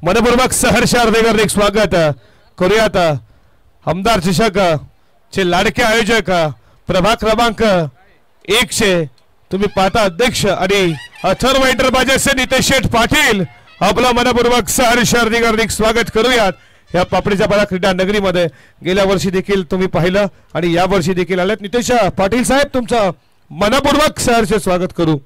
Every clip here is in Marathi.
मनपूर्वक सहर्ष हार्दिक स्वागत करूयात आमदार चषक चे लाडके आयोजक प्रभाग क्रमांक 100 तुम्ही पाहता अध्यक्ष आणि अथर्व एंटरप्राइजेसचे नितेश शेठ पाटील आपला मनपूर्वक सहर्ष हार्दिक स्वागत करूयात या पापडीच्या पाडा क्रीडा नगरीमध्ये। गेल्या वर्षी देखील तुम्ही पाहिलं आणि या वर्षी देखील आलेत। नितेश पाटील साहेब तुमचं मनपूर्वक सहर्ष स्वागत करू।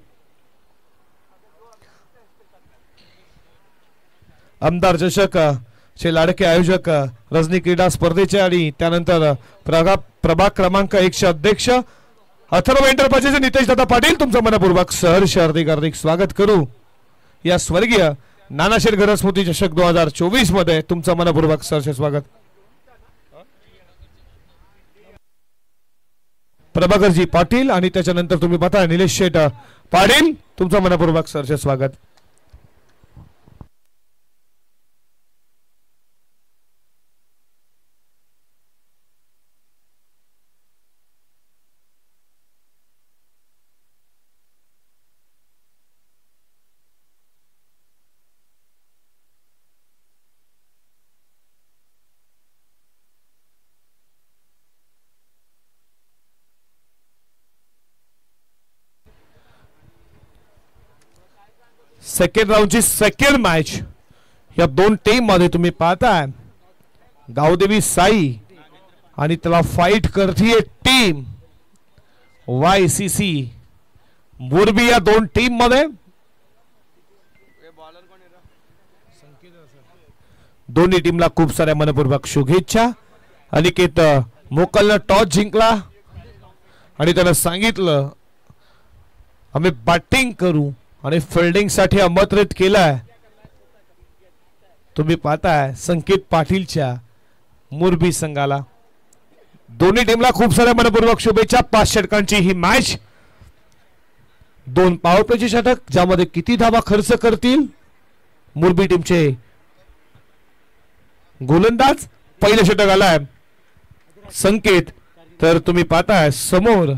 आमदार चषक चे लाडके आयोजक रजनी क्रीडा स्पर्धेचे आणि त्यानंतर प्रभाग क्रमांक 100 अध्यक्ष अथर्व एंटरप्राइजेसचे नितेश दादा पाटील तुमचं मनपूर्वक सहर्ष हार्दिक स्वागत करू। या स्वर्गीय नानाशेठ घर स्मृती चषक 2024 मध्ये तुमचं मनपूर्वक सहर्ष स्वागत। प्रभाकरजी पाटील आणि त्याच्यानंतर तुम्ही पाहता निलेश शेठ पाटील तुमचं मनपूर्वक सहर्ष स्वागत। सेकंड राउंडची सेकंड मॅच या दोन टीम मध्ये तुम्ही पाहताय गावदेवी साई आणि त्याला फाईट करतीये टीम YCC मोरबी। या दोन टीम मध्ये दोन्ही टीमला खूप साऱ्या मनपूर्वक शुभेच्छा। अनिकेत मोकलनं टॉस जिंकला आणि त्यानं सांगितलं आम्ही बॅटिंग करू आणि फिल्डिंग साठी आमंत्रित केलाय। तुम्ही पाहताय संकेत पाटीलच्या मोरबी संघाला। दोन्ही टीमला खूप साऱ्या मनपूर्वक शुभेच्छा। 5 षटकांची ही मॅच, 2 पॉवर प्लेचे षटक ज्यामध्ये किती धावा खर्च करतील मोरबी टीमचे गोलंदाज। पहिलं षटक आलाय संकेत, तर तुम्ही पाहताय समोर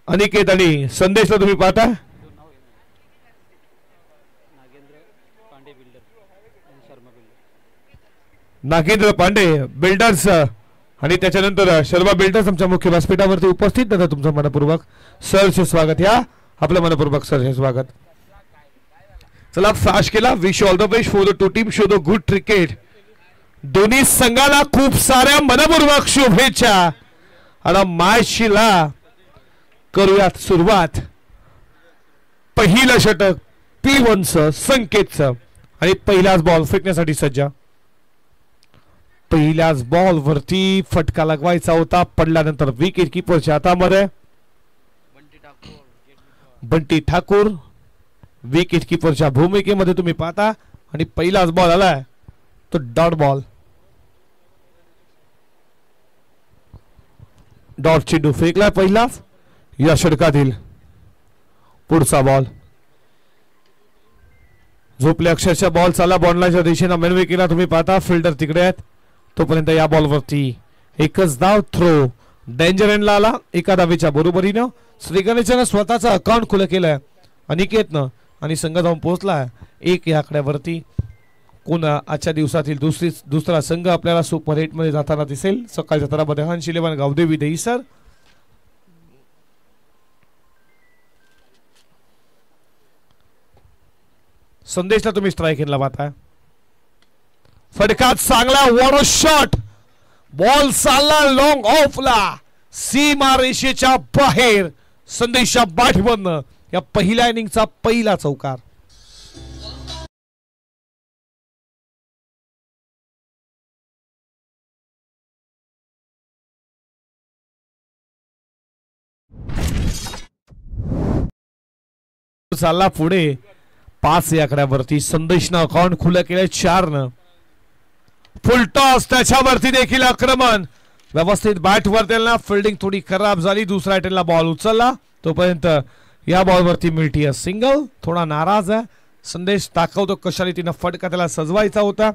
अनिकेत आणि संदेशला तुम्ही पाहता नागेंद्र पांडे बिल्डर्स आणि त्याच्यानंतर शर्मा बिल्डर्स आमच्या मुख्य व्यासपीठावरती उपस्थित। दादा तुमचं मनपूर्वक सहर्ष स्वागत। या आपलं मनपूर्वक सहर्ष स्वागत। चला फास्ट केला। Wish all the best for the two team, show the good cricket. दोन्ही संघाला खूप साऱ्या मनपूर्वक शुभेच्छा आणि मॅचला करूयात सुरुवात। पहिलं षटक P1चं संकेतचं आणि पहिलाच बॉल फेकण्यासाठी सज्ज। पहिल्याच बॉल वरती फटका लगवायचा होता, पडल्यानंतर विकेट कीपरच्या हातामध्ये बंटी ठाकूर विकेट कीपरच्या भूमिकेमध्ये तुम्ही पाहता आणि पहिलाच बॉल आलाय तो डॉट बॉल। डॉट चेंडू फेकलाय पहिलाच। या षटकातील पुढचा बॉल झोपले अक्षरशः बॉल चालला बॉलच्या दिशेने मेनवे केला। तुम्ही पाहता फिल्डर तिकडे आहेत, तोपर्यंत या बॉलवरती एकच धाव। थ्रो डेंजर एंडला आला एका धावेच्या बरोबरीनं। श्रीगणेशनं स्वतःचं अकाउंट खुलं केलंय अनिकेतनं आणि संघ जाऊन पोहोचला 1 या आकड्यावरती। कोण आजच्या दिवसातील दुसरा संघ आपल्याला सुपर 8 मध्ये जाताना दिसेल? सकाळच्या तरामध्ये हंस 11 गावदेवी दहिसर। संदेशला तुम्ही स्ट्राइक एंडला पाहताय। फटका चांगला, वॉर शॉट, बॉल चालला लॉंग ऑफला सीमा रेषेच्या बाहेर। संदेशच्या बॅटमधनं या पहिल्या इनिंगचा पहिला चौकार। चालला पुढे 5 या आकड्यावरती। संदेशनं अकाउंट खुलं केलं 4 न। फुल टॉस त्याच्यावरती देखील आक्रमण व्यवस्थित बॅट वर त्यांना फिल्डिंग थोडी खराब झाली। दुसऱ्या अटेम्प्टला बॉल उचलला, तोपर्यंत या बॉलवरती मिळती सिंगल। थोडा नाराज आहे संदेश, दाखवतो कशा रीतीनं फटका त्याला सजवायचा होता।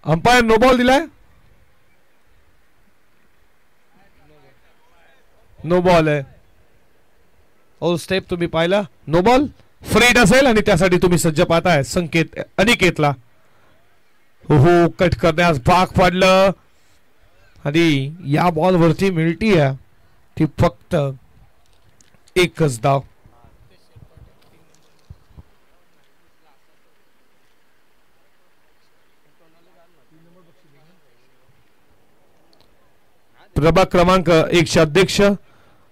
अंपायर नो बॉल दिलाय, नो बॉल आहे. ओ स्टेप तुम्ही पाहिला, नो बॉल फ्रीड असेल आणि त्यासाठी तुम्ही सज्ज पाहताय संकेत अनिकेतला. हो कट करण्यास भाग पाडलं आणि या बॉल वरती मिळती आहे ती फक्त एकच धाव. प्रभाग क्रमांक 1 अध्यक्ष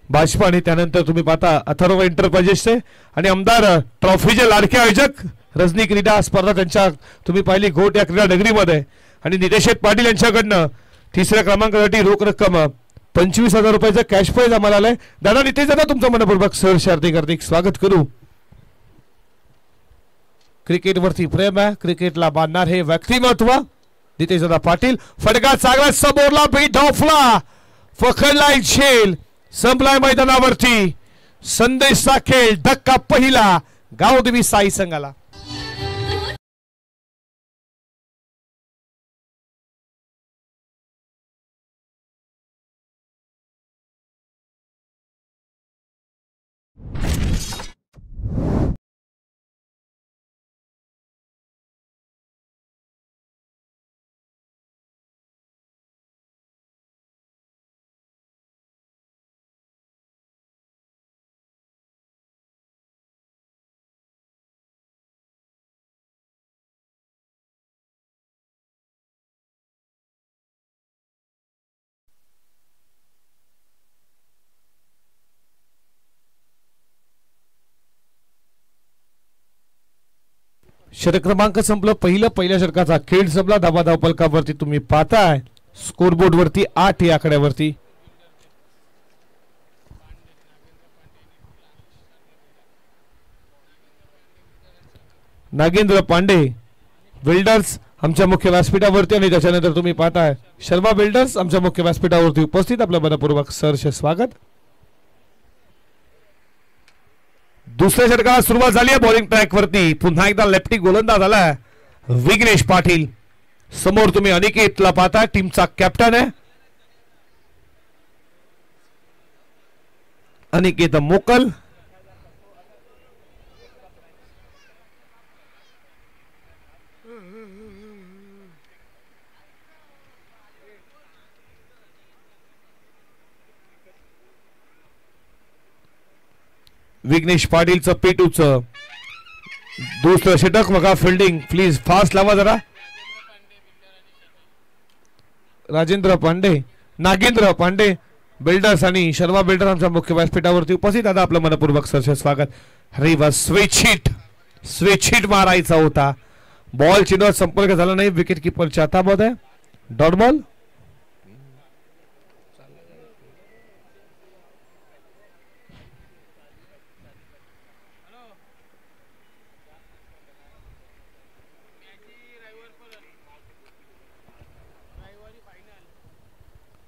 भाजपा आणि त्यानंतर तुम्ही पाहता अथर्व एंटरप्राइजेसचे आणि आमदार ट्रॉफीचे लाडके आयोजक रजनी क्रीडा स्पर्धा त्यांच्या तुम्ही पाहिली घोट या क्रीडा नगरीमध्ये आणि नितेश पाटील यांच्याकडनं तिसऱ्या क्रमांकासाठी रोख रक्कम 25,000 रुपयाचं कॅश प्राइज आम्हाला आलंय. दादा नितेश दादा तुमचं मनपूर्वक सहर्ष हार्दिक स्वागत करू. क्रिकेटवरती प्रेम आहे, क्रिकेटला बांधणार हे व्यक्तिमत्व नितेश दादा पाटील. फटका चांगला समोरला बीट ऑफला पकडलाय झेल संपलाय मैदानावरती. संदेशचा खेळ धक्का पहिला गावदेवी साई संघाला. षटक क्रमांक संपलं. पहिल्या षटकाचा खेळ संपला. धाव फलकावरती तुम्ही पाहताय स्कोरबोर्ड वरती 8 या आकड्यावरती. नागेंद्र पांडे बिल्डर्स आमच्या मुख्य व्यासपीठावरती आणि त्याच्यानंतर तुम्ही पाहताय शर्मा बिल्डर्स आमच्या मुख्य व्यासपीठावरती उपस्थित. आपलं मनपूर्वक सहर्ष स्वागत. दुसऱ्या षटकाला सुरुवात झाली आहे. बॉलिंग ट्रॅक वरती पुन्हा एकदा लेफ्टी गोलंदाज आलाय विघ्नेश पाटील. समोर तुम्ही अनिकेतला पाहता टीमचा कॅप्टन आहे. अनिकेत मोकल विघ्नेश पाटीलचं पेटूचं दुसरं षटक. बघा फिल्डिंग प्लीज फास्ट लावा जरा. नागेंद्र पांडे बिल्डर्स आणि शर्मा बिल्डर आमच्या मुख्य व्यासपीठावरती उपस्थित. आता आपलं मनपूर्वक सहर्ष स्वागत. अरे वा स्विच हिट मारायचा होता. बॉल चिन्ह संपर्क झाला नाही. विकेट किपरच्या हातामध्ये डॉट बॉल.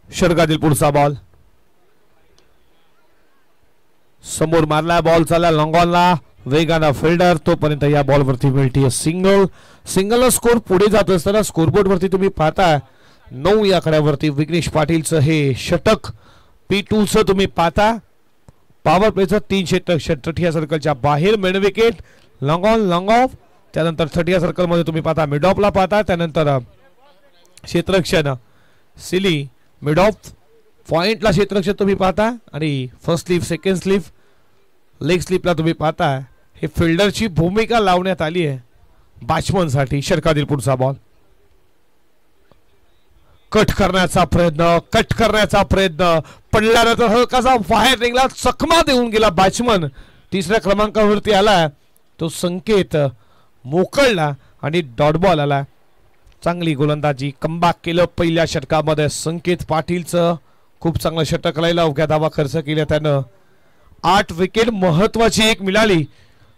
षटकातील पुढचा बॉल समोर मारला. बॉल चालला लॉंगॉनला. वेगाना फिल्डर तोपर्यंत या बॉल वरती मिळते सिंगल स्कोर पुढे जात असताना स्कोरबोर्ड वरती तुम्ही पाहता 9 या आकड्यावरती विघ्नेश पाटीलचं हे षटक. P2 चं तुम्ही पाहता पॉवर प्लेचं 3 षटक. 30 या सर्कलच्या बाहेर mid wicket long on long of. त्यानंतर 30 या सर्कल मध्ये तुम्ही पाहता मिड ऑफला पाहता. त्यानंतर क्षेत्ररक्षण सिली मिड ऑफ पॉइंटला क्षेत्ररक्षण तुम्ही पाहता आणि first slip second slip leg स्लीपला तुम्ही पाहता. हे फिल्डरची भूमिका लावण्यात आली आहे बॅट्समन साठी. षटकातील पुढचा बॉल कट करण्याचा प्रयत्न पडल्यानंतर हलकासा बाहेर निघाला. चकमा देऊन गेला बॅट्समन. तिसऱ्या क्रमांकावरती आला तो संकेत मोकळला आणि डॉट बॉल आला. चांगली गोलंदाजी कमबॅक केलं पहिल्या षटकामध्ये. संकेत पाटीलचं खूप चांगलं षटक राहिलं. अवघ्या धावा खर्च केल्या त्यानं. 8 विकेट महत्वाची एक मिळाली.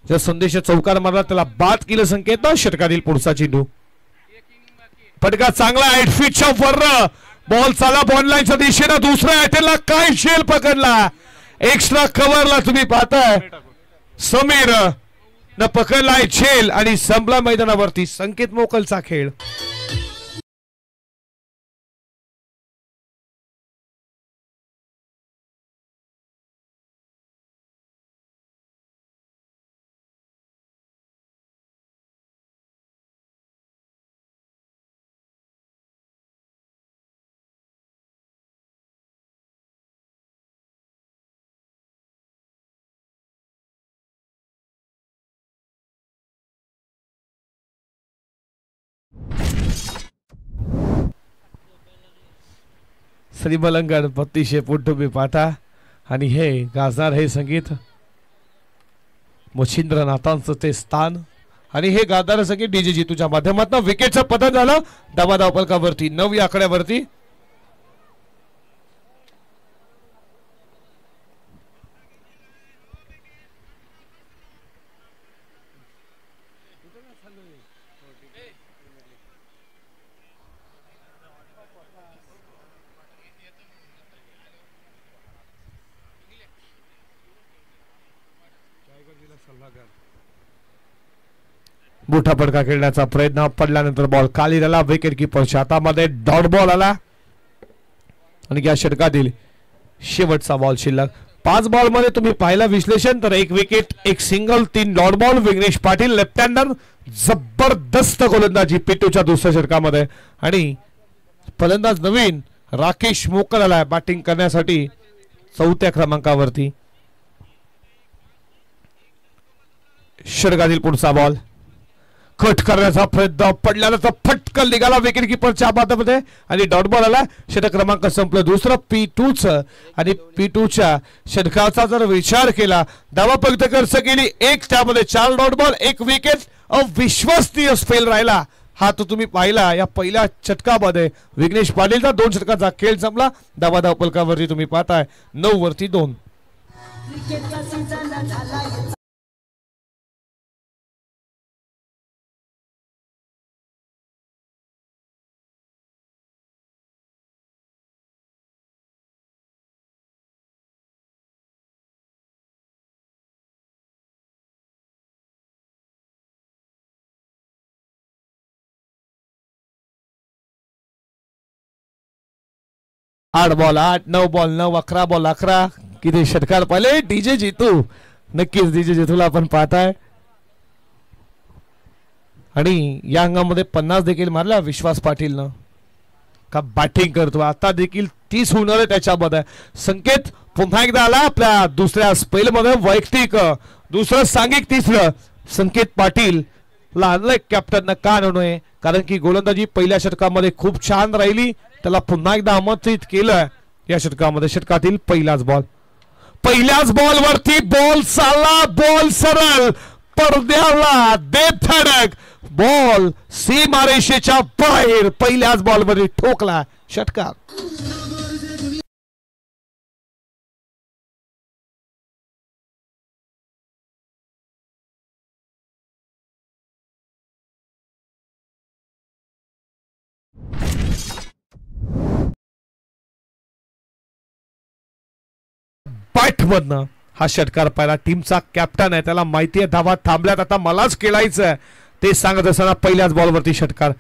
जर संदेश चौकार मारला त्याला बाद केलं संकेत. षटकातील पुढचा चेंडू फटका चांगला 8 फीटच्या वर बॉल चाला बॉललाईनच्या दिशेनं. दुसऱ्या अटेलला काय शेल पकडला. एक्स्ट्रा कव्हरला तुम्ही पाहताय समीर न पकडलाय झेल आणि संपला मैदानावरती संकेत मोकलचा खेळ. श्रीमलंगण बत्तीसशे फूट तुम्ही पाहता आणि हे गाजणार हे संगीत मच्छिंद्रनाथांचं ते स्थान आणि हे गाजणारं संगीत डीजे जितूच्या माध्यमातून विकेटचं पतन झालं. धावा फलकावरती 9 या आकड्यावरती. मोठा फटका खेळण्याचा प्रयत्न पडल्यानंतर बॉल खाली झाला. विकेट किपरच्या हातामध्ये डॉट बॉल आला आणि या षटकातील शेवटचा बॉल शिल्लक. 5 बॉल मध्ये तुम्ही पाहिलं विश्लेषण तर 1 wicket 1 single 3 dot ball. Vignesh Patil left hander जबरदस्त गोलंदाजी पिटूच्या दुसऱ्या षटकामध्ये आणि फलंदाज नवीन राकेश मोकर आलाय बॅटिंग करण्यासाठी 4थ्या क्रमांकावरती. षटकातील पुढचा बॉल कट करण्याचा प्रयत्न पडल्यानंतर फटकन निघाला विकेट किपरच्या हातामध्ये आणि डॉट बॉल आला. षटक क्रमांक संपलं दुसरं P2 आणि P2च्या षटकाचा जर विचार केला धावा फक्त खर्च केली 1 त्यामध्ये 4 डॉट बॉल 1 विकेट. अविश्वसनीय स्पेल राहिला हा तो तुम्ही पाहिला या पहिल्या षटकामध्ये. विघ्नेश पाटीलचा 2 षटकाचा खेळ संपला. धावा फलकावरती तुम्ही पाहताय 9 वरती 2. आठ बॉल 8 9 बॉल 9 11 बॉल 11. किती षटकार पाहिले डीजे जितू. नक्कीच डीजे जितूला आपण पाहताय आणि या अंगामध्ये 50 देखील मारला विश्वास पाटीलनं. का बॅटिंग करतो आता देखील 30 होणार आहे त्याच्यामध्ये. संकेत पुन्हा एकदा आला आपल्या दुसऱ्या स्पेल मध्ये वैयक्तिक दुसरं सांघिक तिसरं. संकेत पाटील ला आणलंय कॅप्टन का आणू नये कारण की गोलंदाजी पहिल्या षटकामध्ये खूप छान राहिली. त्याला पुन्हा एकदा आमंत्रित केलं या षटकामध्ये. षटकातील पहिल्याच बॉल वरती बॉल चालला. बॉल सरळ पडद्याला देत धडक. बॉल सीमारेषेच्या बाहेर पहिल्याच बॉल मध्ये ठोकला षटकार. बॅट मधनं हा षटकार पाहिला. टीमचा कॅप्टन आहे त्याला माहिती आहे धावा थांबल्यात आता मलाच खेळायचं ते सांगत असताना पहिल्याच बॉलवरती षटकार.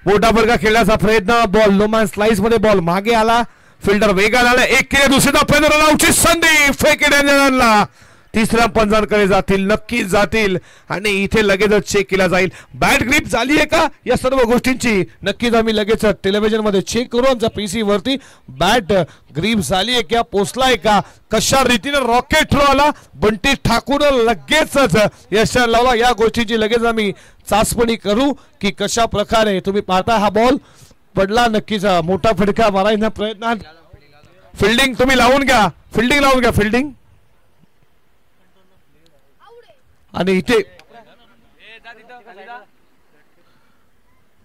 मोठा फटका खेळण्याचा प्रयत्न. बॉल लोमॅन स्लाइस मध्ये बॉल मागे आला. फिल्डर वेगाला आला. 1 केले दुसऱ्या प्रयत्न रनआउटची संधी फेकेडला. तिसऱ्या पंजांकडे जातील नक्कीच जातील आणि इथे लगेचच चेक केला जाईल बॅट ग्रिप झाली आहे का या सर्व गोष्टींची नक्कीच आम्ही लगेच टेलिव्हिजन मध्ये चेक करू. आमच्या पीसी वरती बॅट ग्रिप झाली आहे का पोचलाय का कशा रीतीने रॉकेट थ्रो आला बंटी ठाकूर लगेचच यश लावला या गोष्टीची लगेच आम्ही चाचपणी करू की कशा प्रकारे तुम्ही पाहता हा बॉल पडला. नक्कीच मोठा फटका मारायचा प्रयत्न. फिल्डिंग तुम्ही लावून घ्या फिल्डिंग आणि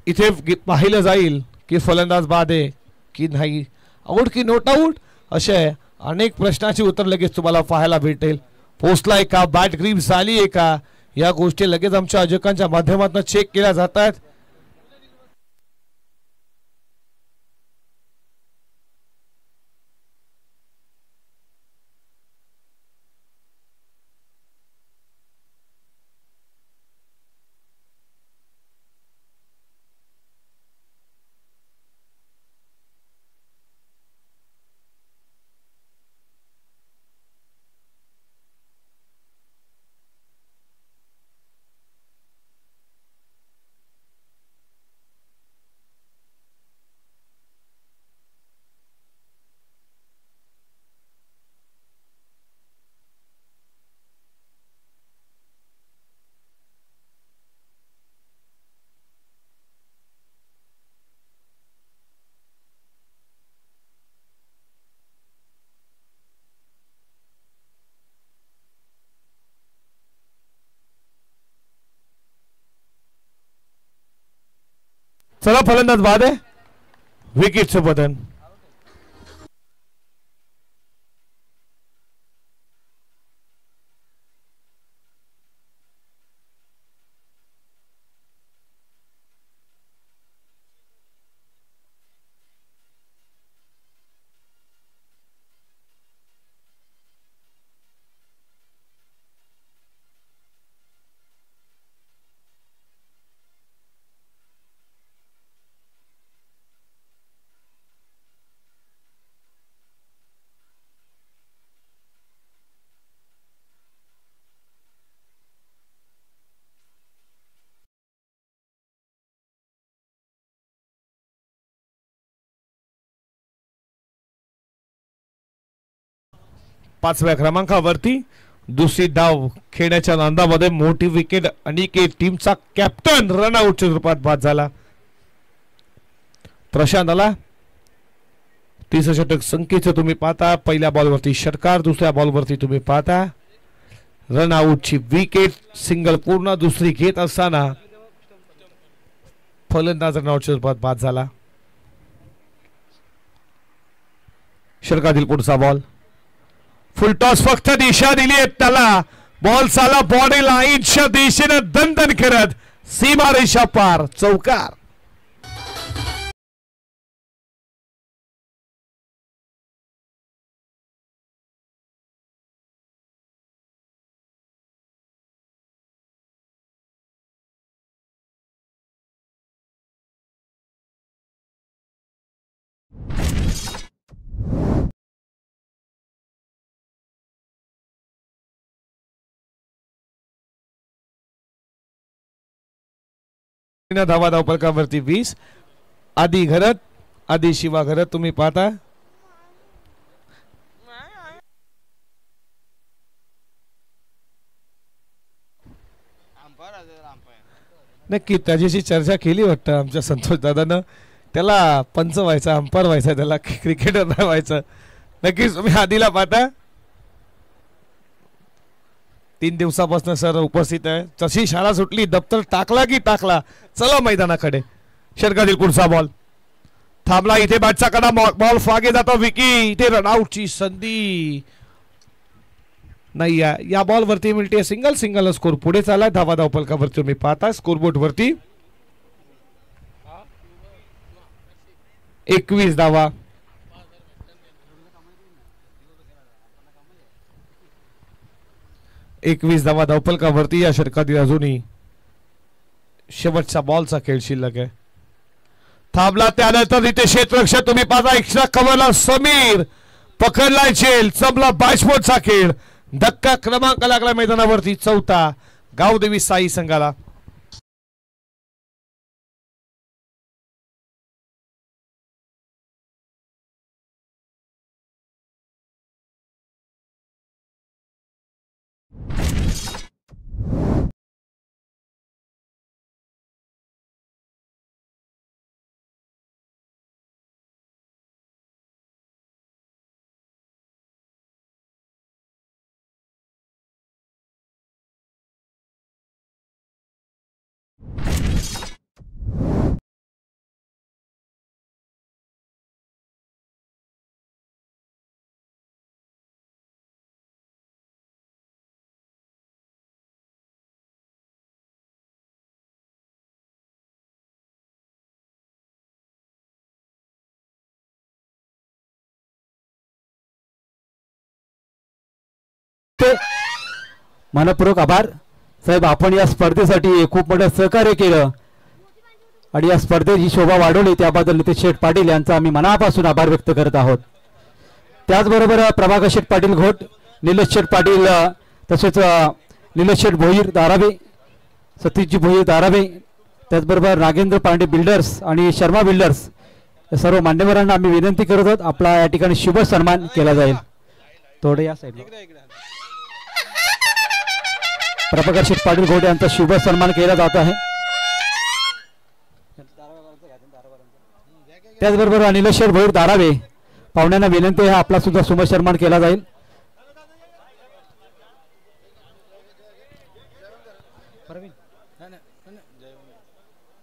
इथे पाहिलं जाईल की फलंदाज बाद आहे की नाही आउट की नॉट आउट असे अनेक प्रश्नाची उत्तर लगेच तुम्हाला पाहायला भेटेल. पोचलाय का बॅट ग्रीप झाली आहे का या गोष्टी लगेच आमच्या आयोजकांच्या माध्यमातून चेक केल्या जातात. चला फलंदाज बाद आहे. विकेटचं बदन. पाचव्या क्रमांकावरती दुसरी डाव खेळण्याच्या नांदामध्ये मोठी विकेट आणि टीमचा कॅप्टन रनआउटच्या रूपात बाद झाला. प्रशांत आला. 30 षटक संख्येचं तुम्ही पाहता. पहिल्या बॉलवरती षटकार, दुसऱ्या बॉलवरती तुम्ही पाहता रनआउटची विकेट. सिंगल पूर्ण दुसरी घेत असताना फलंदाज रनआउटच्या रूपात बाद झाला. षटकातील पुढचा बॉल. फुलटॉस फक्त दिशा दिली आहे त्याला. बॉल चाला बॉडी लाईनच्या दिशेने दणदण करत सीमारेषा पार चौकार. धावा धावपलकावरती 20. आधी घरत, आधी शिवा घरत तुम्ही पाहता. नक्की त्याच्याशी चर्चा केली वाटतं आमच्या संतोष दादानं. त्याला पंच व्हायचा, अंपायर व्हायचा, त्याला क्रिकेटर नाही व्हायचं. नक्कीच तुम्ही आधीला पाहता. 3 दिवसापासून सर उपस्थित आहे. तशी शाळा सुटली, दप्तर टाकला की टाकला. चला मैदानाकडे. षटकातील पुढचा बॉल थांबला. इथे बॅटचा कडा, बॉल फागे जातो. विकी इथे रनआउटची संधी नाही. या बॉल वरती मिळते सिंगल. सिंगल स्कोर पुढे चाललाय. धावा धावपलकावरती तुम्ही पाहता स्कोरबोर्ड वरती 21 धावा. धावपलकावरती या षटकातील अजूनही शेवटचा बॉलचा खेळ शिल्लक आहे. थांबला त्यानंतर इथे क्षेत्ररक्षक तुम्ही पाहता. एक्स्ट्रा कव्हरला समीर पकडलाय चेल. चमला बॅटबॉलचा खेळ. धक्का क्रमांक लागला मैदानावरती 4था गावदेवी साई संघाला. मनपूर्वक आभार साहेब. आपण या स्पर्धेसाठी खूप मोठं सहकार्य केलं आणि या स्पर्धेची शोभा वाढवली त्याबद्दल नितेश शेठ पाटील यांचा आम्ही मनापासून आभार व्यक्त करत आहोत. त्याचबरोबर प्रभाकर शेठ पाटील घोट, निलेश शेठ पाटील, तसेच निलेश शेठ भोईर धारावे, सतीशजी भोईर धारावे, त्याचबरोबर नागेंद्र पांडे बिल्डर्स आणि शर्मा बिल्डर्स या सर्व मान्यवरांना आम्ही विनंती करत आहोत आपला या ठिकाणी शुभ सन्मान केला जाईल. थोडे या साईडला प्रभाकर शेठ पाटील घोट यांचा शुभ सन्मान केला जात आहे. त्याचबरोबर निलेश शेठ भोईर धारावे पाहुण्यांना विनंती आहे आपला सुद्धा शुभ सन्मान केला जाईल.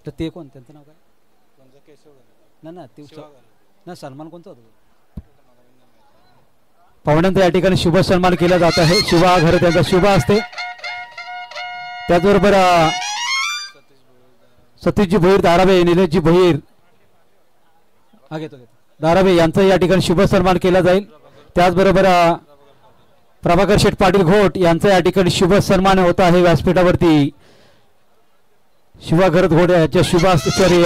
तर ते कोण, त्यांचं नाव काय? ना सन्मान कोणता होता पाहुण्यांचा या ठिकाणी शुभ सन्मान केला जात आहे. शिवा घर त्यांचा शुभ असते. त्याचबरोबर सतीशजी भोईर धारावे, निलेशजी भोईर धारावे यांचा या ठिकाणी शुभ सन्मान केला जाईल. त्याचबरोबर प्रभाकर शेठ पाटील घोट यांचा या ठिकाणी शुभ सन्मान होत आहे व्यासपीठावरती. शिवाघर घोट याच्या शुभ सॉरी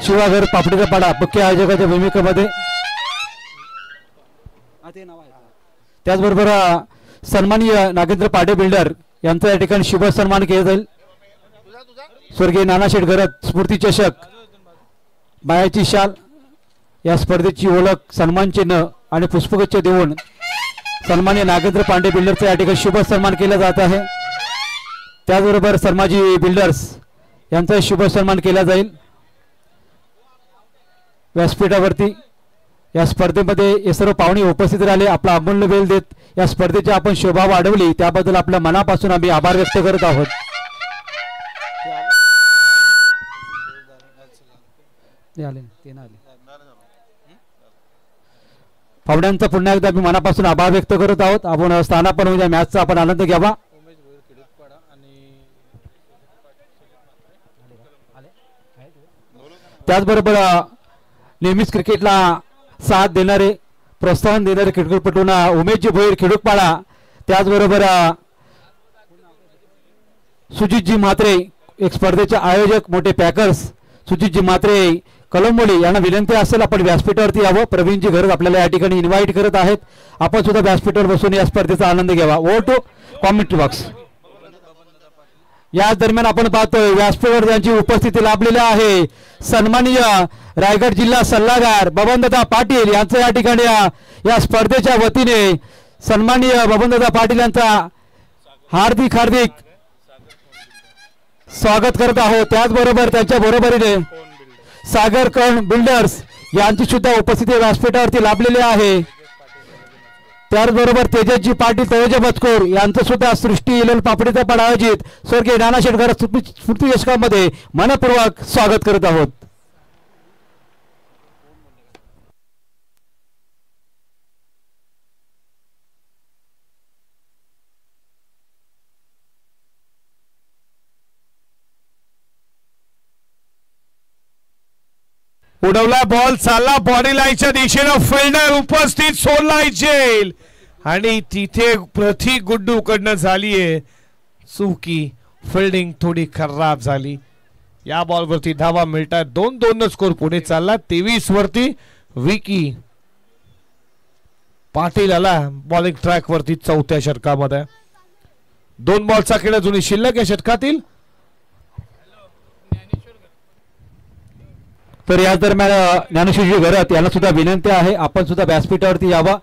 शिवाघर पापडीचा पाडा मुख्य आयोजकाच्या भूमिकेमध्ये. त्याचबरोबर सन्माननीय नागेंद्र पाडे बिल्डर यांचा या ठिकाणी शुभ सन्मान केला जाईल. स्वर्गीय नानाशेठ घरत स्फूर्ती चषक, मायाची शाल या स्पर्धेची ओळख, सन्मान चिन्ह आणि पुष्पगुच्छ देऊन सन्माननीय नागेंद्र पांडे बिल्डरचा या ठिकाणी शुभ सन्मान केला जात आहे. त्याचबरोबर शर्माजी बिल्डर्स यांचा शुभ सन्मान केला जाईल व्यासपीठावरती. या स्पर्धेमध्ये हे सर्व पाहुणे उपस्थित राहिले, आपला अमूल्य वेळ देत या स्पर्धेची आपण शोभा वाढवली, त्याबद्दल आपल्या मनापासून आम्ही आभार व्यक्त करत आहोत. पाहुण्यांचा पुन्हा एकदा आम्ही मनापासून आभार व्यक्त करत आहोत. आपण स्थानापन्न होऊन मॅचचा आपण आनंद घ्यावा. त्याचबरोबर नेहमीच क्रिकेटला साथ देणारे, प्रोत्साहन देणारे क्रिकेटपटूंना उमेशजी भोईर खिडूकपाडा, त्याचबरोबर सुजितजी म्हात्रे एक स्पर्धेचे आयोजक मोठे पॅकर्स सुजितजी म्हात्रे कलंबोली यांना विनंती असेल आपण व्यासपीठावरती यावं. प्रवीणजी घरत आपल्याला या ठिकाणी इन्व्हाइट करत आहेत. आपण सुद्धा व्यासपीठावर बसून या स्पर्धेचा आनंद घ्यावा. Over to commentary box. या दरम्यान आपण पाहतोय व्यासपीठावर यांची उपस्थिती लाभलेली आहे. सन्माननीय रायगड जिल्हा सल्लागार बबनदादा पाटील यांचं या ठिकाणी या स्पर्धेच्या वतीने सन्माननीय बबनदादा पाटील यांचा हार्दिक हार्दिक स्वागत करत आहोत. त्याचबरोबर त्यांच्या बरोबरीने सागर कर्ण बिल्डर्स यांची सुद्धा उपस्थिती व्यासपीठावरती लाभलेली आहे. त्याचबरोबर तेजसजी पाटील तळोजा मजकूर यांचं सुद्धा सृष्टी इलेल पापडीचा पाडा आयोजित स्वर्गीय नानाशेठ घरत स्फूर्ती चषकामध्ये मनपूर्वक स्वागत करत आहोत. उडवला बॉल, चालला बॉडी लाईनच्या दिशेनं, फिल्डर उपस्थित, सोडला जेल आणि तिथे प्रति गुड्डू कडनं झालीये चुकी. फिल्डिंग थोडी खराब झाली. या बॉलवरती धावा मिळतात. 2-2 स्कोर पुढे चालला. 23 वरती विकी पाटील आला बॉलिंग ट्रॅक वरती चौथ्या षटकामध्ये. 2 बॉलचा खेळ अजूनही शिल्लक या षटकातील. तर या दरम्यान ज्ञानेश्वरजी घरत यांना सुद्धा विनंती आहे आपण सुद्धा व्यासपीठावरती यावं.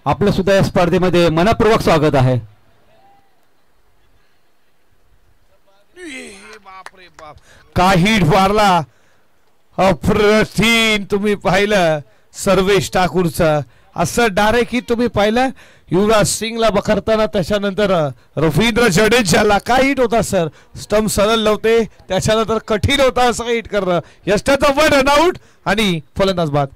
आपलं सुद्धा या स्पर्धेमध्ये मनपूर्वक स्वागत आहे. बापरे बाप, काही मारला अप्रतिम. तुम्ही पाहिलं सर्वेश ठाकूरचं असं डायरेक्ट ही तुम्ही पाहिलं युवराज सिंगला बखरताना. त्याच्यानंतर रवींद्र जडेजाला काय हिट होता सर, स्टंप सरळ लावते, त्याच्यानंतर कठीण होता असं हिट करणं. यष्टाचा वन रनआउट आणि फलंदाज बाद.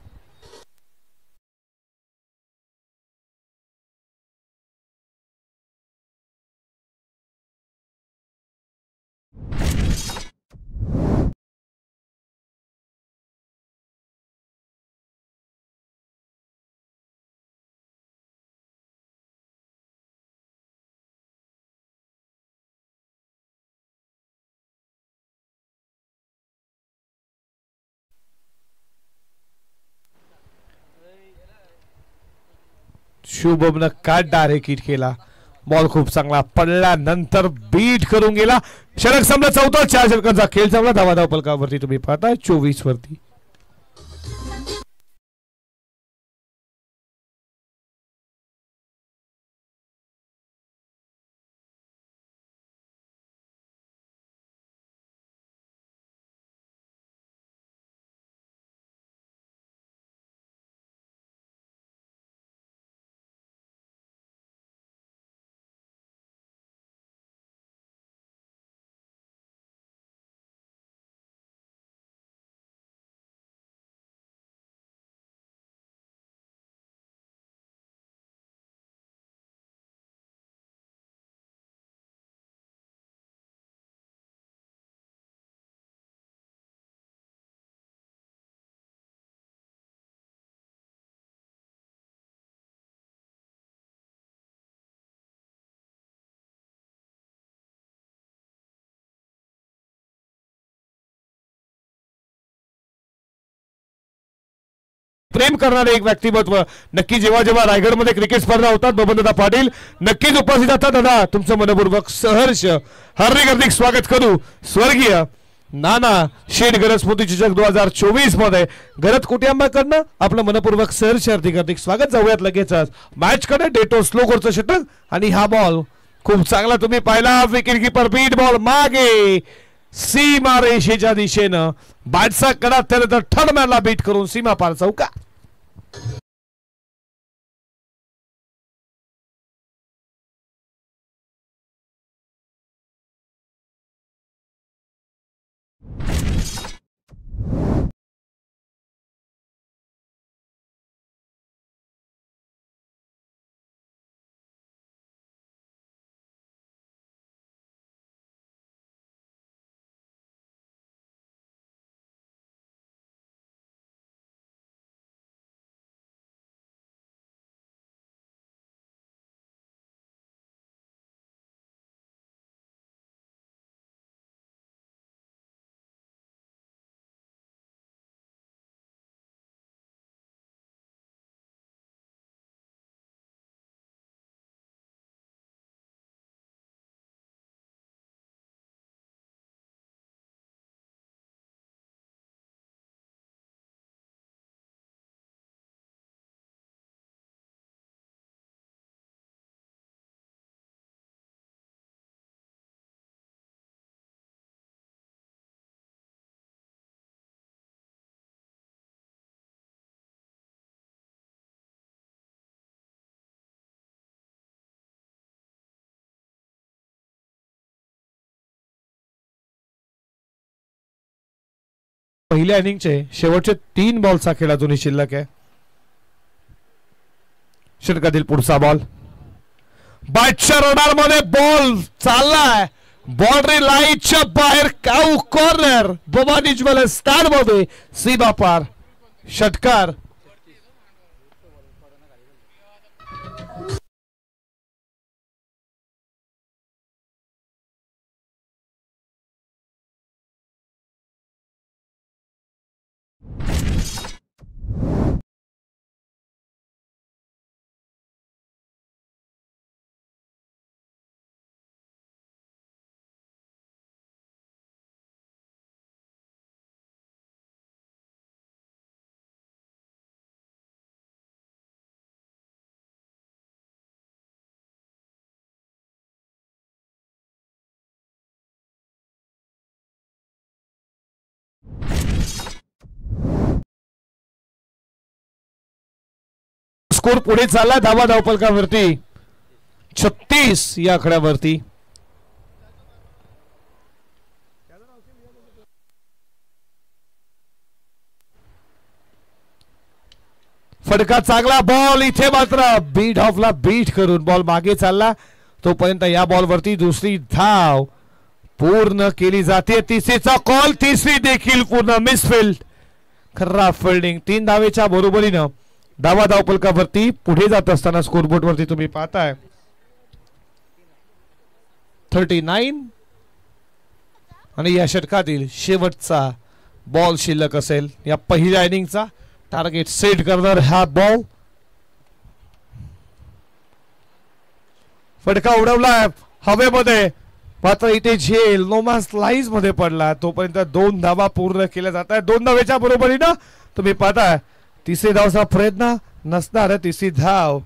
शुभमनं काय डायरेक्ट हिट केला. बॉल खूप चांगला पडला, नंतर बीट करून गेला. षटक संपला. चौथा 4 षटकांचा खेळ संपला. धावा फलकावरती तुम्ही पाहता 24 वरती. प्रेम करणारे एक व्यक्तिमत्व नक्की जेव्हा जेव्हा रायगडमध्ये क्रिकेट स्पर्धा होतात बबनदादा पाटील नक्कीच उपस्थित असतात. दादा तुमचं मनपूर्वक सहर्ष हार्दिक हार्दिक स्वागत करू. स्वर्गीय नाना शेठ गरज स्मृती चषक 2024 मध्ये गरज कुटुंबाकडनं आपलं मनपूर्वक सहर्ष हार्दिक हार्दिक स्वागत. जाऊयात लगेचच मॅच कडे. डेटो स्लोगरचं षटक आणि हा बॉल खूप चांगला तुम्ही पाहिला. विकेट किपर बीट बॉल मागे सीमा रेषेच्या दिशेनं बॅटचा कडा त्यानंतर ठरमॅनला बीट करून सीमा पार चौका. पहिल्या इनिंगचे शेवटचे 3 बॉलचा खेळ अजूनही शिल्लक आहे. षटकातील पुढचा बॉल बॅटच्या रडार मध्ये बॉल चाललाय. बाउंड्री लाईनच्या बाहेर काऊ कॉर्नर भवानी ज्वेलर्स स्टँड मध्ये सीमा पार षटकार. स्कोर पुढे चालला. धावा धावपलकावरती 36 या आकड्यावरती. फटका चांगला बॉल इथे मात्र बीट ऑफला बीट करून बॉल मागे चालला. तोपर्यंत या बॉलवरती दुसरी धाव पूर्ण केली जाते. तिसरीचा कॉल तिसरी देखील पूर्ण मिसफिल्ड. खराब फिल्डिंग. 3 धावेच्या बरोबरीनं धावा धावपलकावरती पुढे जात असताना स्कोरबोर्ड वरती तुम्ही पाहताय 39 आणि या षटकातील शेवटचा बॉल शिल्लक असेल. या पहिल्या इनिंगचा टार्गेट सेट करणार हा बॉल. फटका उडवला हवेमध्ये मात्र इथे झेल नोमास लाईज मध्ये पडला. तोपर्यंत 2 धावा पूर्ण केल्या जात आहेत. 2 धावेच्या बरोबरीनं तुम्ही पाहताय तिसरी धावचा प्रयत्न नसणार. तिसरी धाव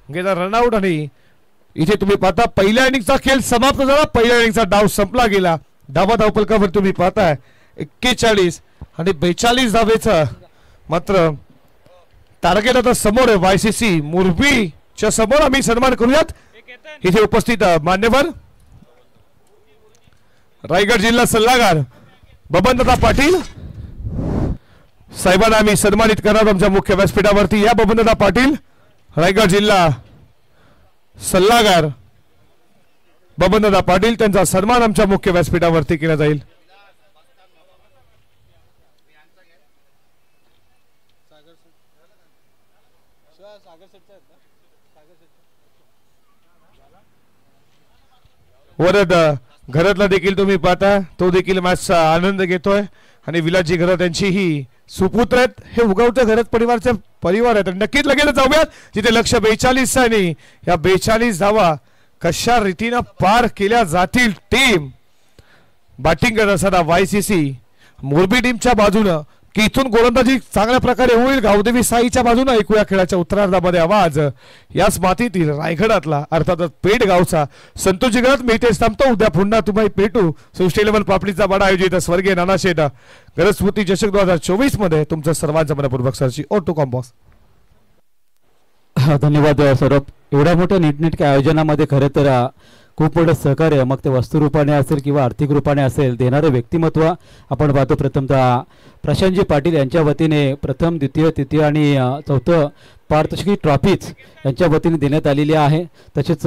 गेला रनआउट आणि इथे तुम्ही पाहता पहिल्या इनिंगचा खेळ समाप्त झाला. पहिल्या इनिंगचा डाव संपला गेला. धावा धावपलकावर तुम्ही पाहताय 41 आणि 42 धावेचं मात्र टार्गेट आता समोर आहे. YCC मुरबीच्या समोर आम्ही सन्मान करूयात. इथे उपस्थित मान्यवर रायगड जिल्हा सल्लागार बबनदादा पाटील साहेबांना आम्ही सन्मानित करणार आमच्या मुख्य व्यासपीठावरती. या बबनदादा पाटील रायगड जिल्हा सल्लागार बबनदादा पाटील त्यांचा सन्मान आमच्या मुख्य व्यासपीठावरती केला जाईल. वरद घरातला देखील तुम्ही पाहता, तो देखील मॅचचा आनंद घेतोय आणि विलाजी घरात त्यांची ही सुपुत्र आहेत. हे उगवत्या घरात परिवार आहेत. नक्कीच लगेच जाऊयात जिथे लक्ष 42 आणि या 42 धावा कशा रीतीने पार केल्या जातील. टीम बॅटिंग करत असताना YCC मोरबी टीमच्या बाजूनं की इथून गोलंदाजी चांगल्या प्रकारे होईल. गावदेवी साईच्या बाजूने ऐकूया खेळाच्या उत्तरार्धामध्ये आवाज याच मातीतील रायगडातला अर्थातच पेठ गावचा संतोष जिगरात मी इथेच थांबतो. उद्या पुन्हा तुम्ही पेटू सृष्टी 11 पापडीचा बडा आयोजित स्वर्गीय नानाशेठ गरजस्मृती चषक 2024 मध्ये तुमचं सर्वांचं मनपूर्वक सरची ऑटो कॉम्बॉस. धन्यवाद सौरभ. एवढ्या मोठ्या नीटनेटक्या आयोजनामध्ये खरं तर खूप मोठं सहकार्य, मग ते वस्तुरूपाने असेल किंवा आर्थिक रूपाने असेल, देणारं व्यक्तिमत्व आपण पाहतो. प्रथमतः प्रशांतजी पाटील यांच्या वतीने प्रथम, द्वितीय, तृतीय आणि चौथं पारितोषिक ट्रॉफीज यांच्या वतीने देण्यात आलेली आहे. तसेच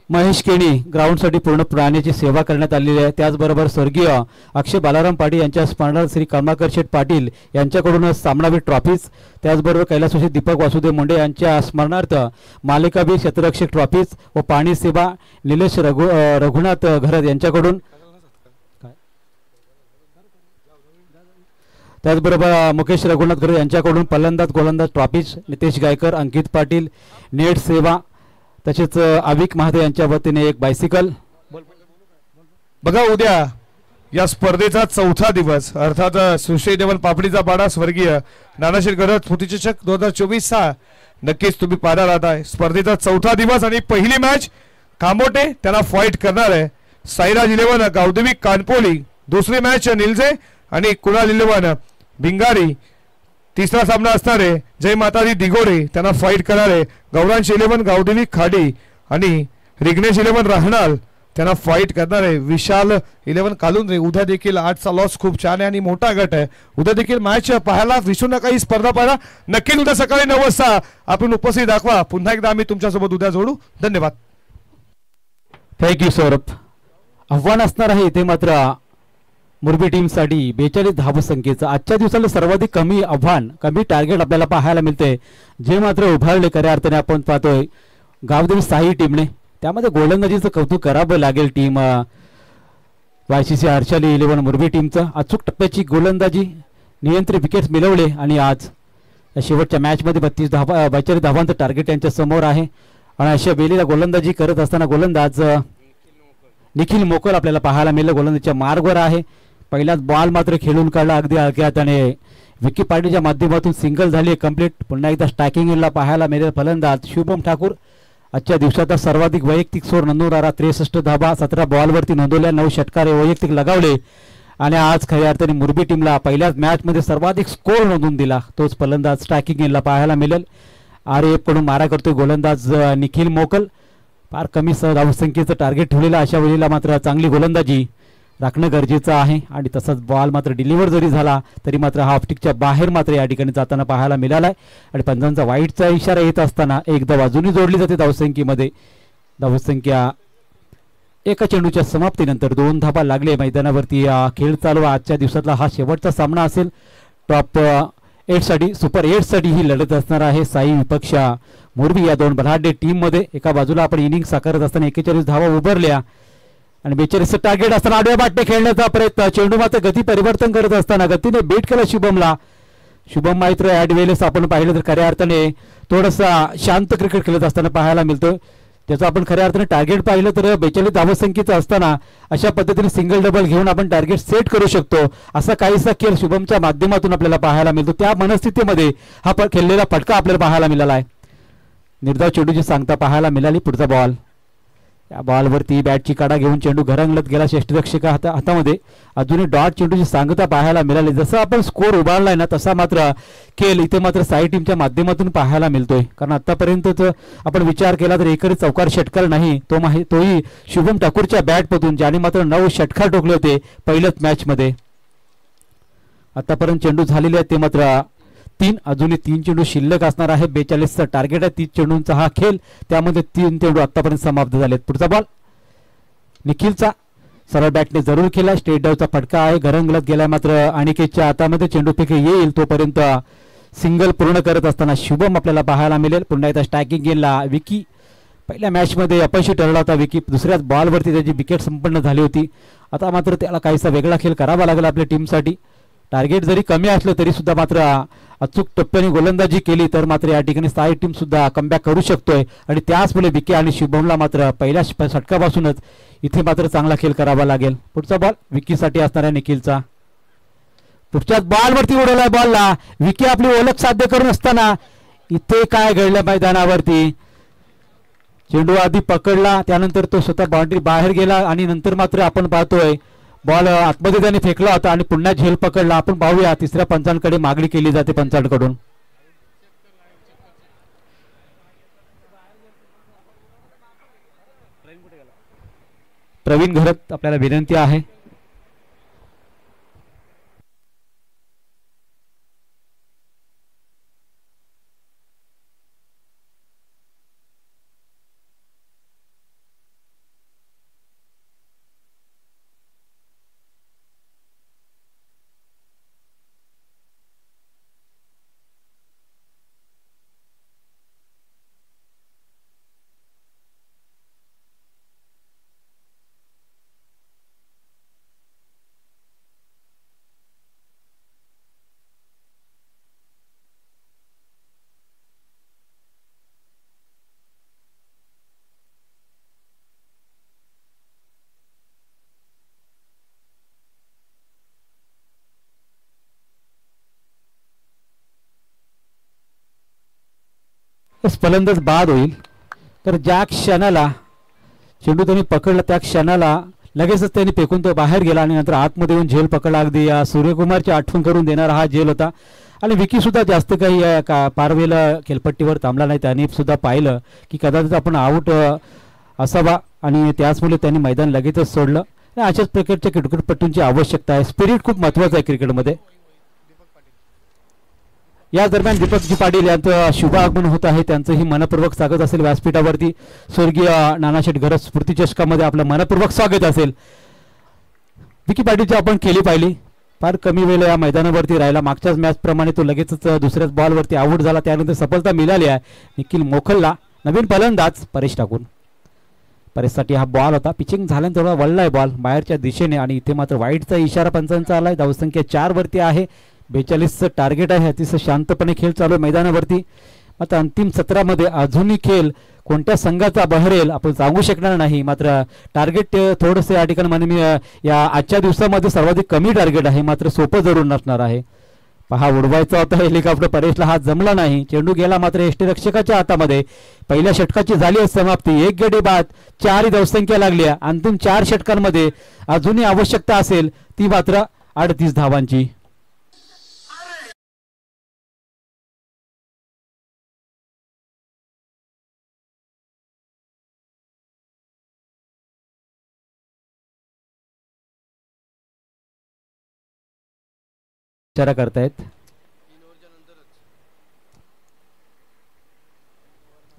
महेश केणी ग्राउंडसाठी पूर्ण प्राण्याची सेवा करण्यात आलेली आहे. त्याचबरोबर स्वर्गीय अक्षय बालाराम पाटील यांच्या स्मरणार्थ श्री कमलाकर शेठ पाटील यांच्याकडून सामनावीर ट्रॉफीज, त्याचबरोबर कैलासवासी दीपक वासुदेव मुंडे यांच्या स्मरणार्थ मालिकावीर क्षेत्ररक्षक ट्रॉफीज व पाणी सेवा निलेश रघुनाथ घरत यांच्याकडून, त्याचबरोबर मुकेश रघुनाथ घरत यांच्याकडून फलंदाज गोलंदाज ट्रॉफीज, नितेश गायकर, अंकित पाटील नेट सेवा, तसेच अविक महाते यांच्या वतीने एक बायसिकल. बघा उद्या या स्पर्धेचा चौथा दिवस अर्थात सृष्टी 11 पापडीचा पाडा स्वर्गीय नानाशेठ गरज स्मृतिचषक 2024 नक्कीच तुम्ही पाहणार राहत आहे. स्पर्धेचा चौथा दिवस आणि पहिली मॅच कामोटे त्यांना फाईट करणार आहे साईराज 11 गावदेवी कानपोली. दुसरी मॅच निलजे आणि कुणाल 11 भिंगारी. तिसरा सामना असणार आहे जय माताजी दिगोडे त्यांना फाईट करणार आहे गौरांश 11 गावदेवी खाडी आणि रिग्नेश 11 राहणार त्यांना फाईट करणार आहे विशाल 11 कालुंद्रे. उद्या देखील 8चा लॉस खूप छान आहे आणि मोठा गट आहे. उद्या देखील मॅच पाहायला विसरू नका. ही स्पर्धा पाहायला नक्कीच उद्या सकाळी 9 वाजता आपण उपस्थित दाखवा. पुन्हा एकदा आम्ही तुमच्यासोबत उद्या जोडू. धन्यवाद. थँक्यू सौरभ. आव्हान असणार आहे इथे मात्र मोरबी टीमसाठी 42 धावसंख्येचं आजच्या दिवसाला सर्वाधिक कमी आव्हान, कमी टार्गेट आपल्याला पाहायला मिळते, जे मात्र उभारले खऱ्या अर्थाने आपण पाहतोय गावदेवी साई टीमने. त्यामध्ये गोलंदाजीचं कौतुक करावं लागेल. टीम YCC हर्षाली 11 मोरबी टीमचं अचूक टप्प्याची गोलंदाजी, नियंत्रित विकेट्स मिळवले आणि आज या शेवटच्या मॅचमध्ये 42 धावांचं टार्गेट यांच्या समोर आहे. आणि अशा वेळेला गोलंदाजी करत असताना गोलंदाज निखिल मोकल आपल्याला पाहायला मिळालं. गोलंदाजीच्या मार्गवर आहे. पहिलाच बॉल मात्र खेळून काढला अगदी हलक्यात आणि विकी पाटीलच्या माध्यमातून सिंगल झाली कंप्लीट. पुन्हा एकदा स्ट्रायकिंगला पाहायला मिळेल फलंदाज शुभम ठाकूर. आजच्या दिवसाचा सर्वाधिक वैयक्तिक स्कोर नोंदवणारा 63 धावा 17 बॉलवरती नोंदवल्या, 9 षटकारे वैयक्तिक लगावले आणि आज खऱ्या अर्थाने मोरबी टीमला पहिल्याच मॅचमध्ये सर्वाधिक स्कोर नोंदवून दिला तोच फलंदाज स्ट्रायकिंगला पाहायला मिळेल. RAF कडून मारा करतोय गोलंदाज निखिल मोकल. फार कमी धावसंख्येचं टार्गेट ठेवलेलं, अशा वेळेला मात्र चांगली गोलंदाजी राखणं गरजेचं आहे. आणि तसंच बॉल मात्र डिलिव्हर जरी झाला तरी मात्र हाफ टिकच्या बाहेर मात्र या ठिकाणी जाताना पाहायला मिळालाय. आणि पंजांचा वाईटचा इशारा येत असताना एकदा बाजूनी जोडली जाते धावसंख्येमध्ये. धावसंख्या एका चेंडूच्या समाप्तीनंतर 2 धावा लागले मैदानावरती. खेळ चालू आजच्या दिवसातला हा शेवटचा सामना असेल. टॉप 8 साठी, सुपर 8 साठी ही लढत असणार आहे साई विपक्ष मोरबी या दोन बलाढ्य टीम मध्ये. एका बाजूला आपण इनिंग साकारत असताना 41 धावा उभारल्या आणि 42 टार्गेट असताना आडव्या बाटने खेळण्याचा प्रयत्न. चेंडू मात्र गती परिवर्तन करत असताना गतीने बेट केला शुभमला. शुभम मात्र ॲट वेळेस आपण पाहिलं तर खऱ्या अर्थाने थोडासा शांत क्रिकेट खेळत असताना पाहायला मिळतो. त्याचं आपण खऱ्या अर्थाने टार्गेट पाहिलं तर 42 धावसंख्येचं असताना अशा पद्धतीने सिंगल डबल घेऊन आपण टार्गेट सेट करू शकतो असा काहीसा खेळ शुभमच्या माध्यमातून आपल्याला पाहायला मिळतो. त्या मनस्थितीमध्ये हा खेळलेला फटका आपल्याला पाहायला मिळाला आहे. निर्धाव चेंडूची सांगता पाहायला मिळाली. पुढचा बॉल, या बॉलवरती बॅटची काढा घेऊन चेंडू घरंगलत गेला षष्ठरक्षक हातामध्ये. अजूनही डॉट चेंडूची सांगता पाहायला मिळाली. जसं आपण स्कोर उभारलाय ना तसा मात्र खेळ इथे मात्र साई टीमच्या माध्यमातून पाहायला मिळतोय. कारण आतापर्यंत आपण विचार केला तर एकरी चौकार षटकार नाही, तोही शुभम ठाकूरच्या बॅटमधून, ज्याने मात्र 9 षटकार ठोकले होते पहिल्याच मॅचमध्ये. आतापर्यंत चेंडू झालेले आहेत ते मात्र 3, अजूनही 3 चेंडू शिल्लक असणार आहे. 42चा टार्गेट आहे. 30 चेंडूंचा हा खेळ, त्यामध्ये 3 चेंडू आतापर्यंत समाप्त झालेत. पुढचा बॉल निखिलचा सरळ बॅटने जरूर केला. स्टेट डावचा फटका आहे, घरंगलत गेलाय, मात्र अनिकेतच्या हातामध्ये चेंडू फेकी येईल तोपर्यंत सिंगल पूर्ण करत असताना शुभम आपल्याला पाहायला मिळेल. पुन्हा एकदा स्टॅकिंग गेला. विकी पहिल्या मॅचमध्ये अपयशी ठरला होता. विकी दुसऱ्याच बॉलवरती त्याची विकेट संपन्न झाली होती. आता मात्र त्याला काहीसा वेगळा खेळ करावा लागला आपल्या टीमसाठी. टार्गेट जरी कमी असलं तरी सुद्धा मात्र अचूक टप्प्याने गोलंदाजी केली तर मात्र या ठिकाणी साई टीम सुद्धा कमबॅक करू शकतोय. आणि त्याचमुळे विकी आणि शुभमला मात्र पहिल्या षटकापासूनच इथे मात्र चांगला खेळ करावा लागेल. पुढचा बॉल विकीसाठी असणाऱ्या निखिलचा. पुढच्याच बॉलवरती उडवलाय बॉलला. विकी आपली ओळख साध्य करून असताना इथे काय घडलं मैदानावरती. चेंडू आधी पकडला, त्यानंतर तो स्वतः बाउंड्री बाहेर गेला आणि नंतर मात्र आपण पाहतोय बॉल आतमध्ये त्याने फेकला होता आणि पुन्हा झेल पकडला. आपण पाहूया तिसऱ्या पंचांकडे मागणी केली जाते पंचांकडून. प्रवीण घरत आपल्याला विनंती आहे. फलंदाज बाद होईल. तर ज्या क्षणाला चेंडू त्यांनी पकडला त्या क्षणाला लगेचच त्यांनी फेकून तो बाहेर गेला आणि नंतर आतमध्ये येऊन झेल पकडला. अगदी या सूर्यकुमारची आठवण करून देणारा हा झेल होता. आणि विकी सुद्धा जास्त काही पारवेला खेळपट्टीवर थांबला नाही. त्याने सुद्धा पाहिलं की कदाचित आपण आऊट असावा आणि त्याचमुळे त्यांनी मैदान लगेचच सोडलं. अशाच प्रकारच्या क्रिकेटपट्टूंची आवश्यकता आहे. स्पिरिट खूप महत्वाचं आहे क्रिकेटमध्ये. या दरम्यान दीपकजी पाटील यांचं शुभ आगमन होत आहे. त्यांचंही मनपूर्वक स्वागत असेल व्यासपीठावरती. स्वर्गीय नानाशेठ घरत स्फूर्ती चषकामध्ये आपलं मनपूर्वक स्वागत असेल. विकी पाटीलची आपण केली पाहिली. फार कमी वेळ या मैदानावरती राहिला. मागच्याच मॅच प्रमाणे तो लगेचच दुसऱ्याच बॉलवरती आऊट झाला. त्यानंतर सफलता मिळाली आहे. निखिल मोखलला नवीन फलंदाज परेश टाकून. परेशसाठी हा बॉल होता. पिचिंग झाल्यानंतर थोडा वळलाय बॉल बाहेरच्या दिशेने आणि इथे मात्र वाईटचा इशारा पंचांचा आलाय. धावसंख्या 4 वरती आहे. 42चं टार्गेट आहे. अतिशय शांतपणे खेळ चालू आहे मैदानावरती. आता अंतिम सत्रामध्ये अजूनही खेळ कोणत्या संघाचा बहरेल आपण सांगू शकणार नाही. मात्र टार्गेट थोडंसं या ठिकाणी म्हणजे या आजच्या दिवसामध्ये सर्वाधिक कमी टार्गेट आहे. मात्र सोपं जरूर नसणार आहे. पहा उडवायचा होता हेलिकॉप्टर, परेशला हा जमला नाही. चेंडू गेला मात्र यष्टीरक्षकाच्या हातामध्ये. पहिल्या षटकाची झाली समाप्ती. 1 गडी बाद 4 धावसंख्या लागली. अंतिम 4 षटकांमध्ये अजूनही आवश्यकता असेल ती मात्र 38 धावांची. विचार करतायत.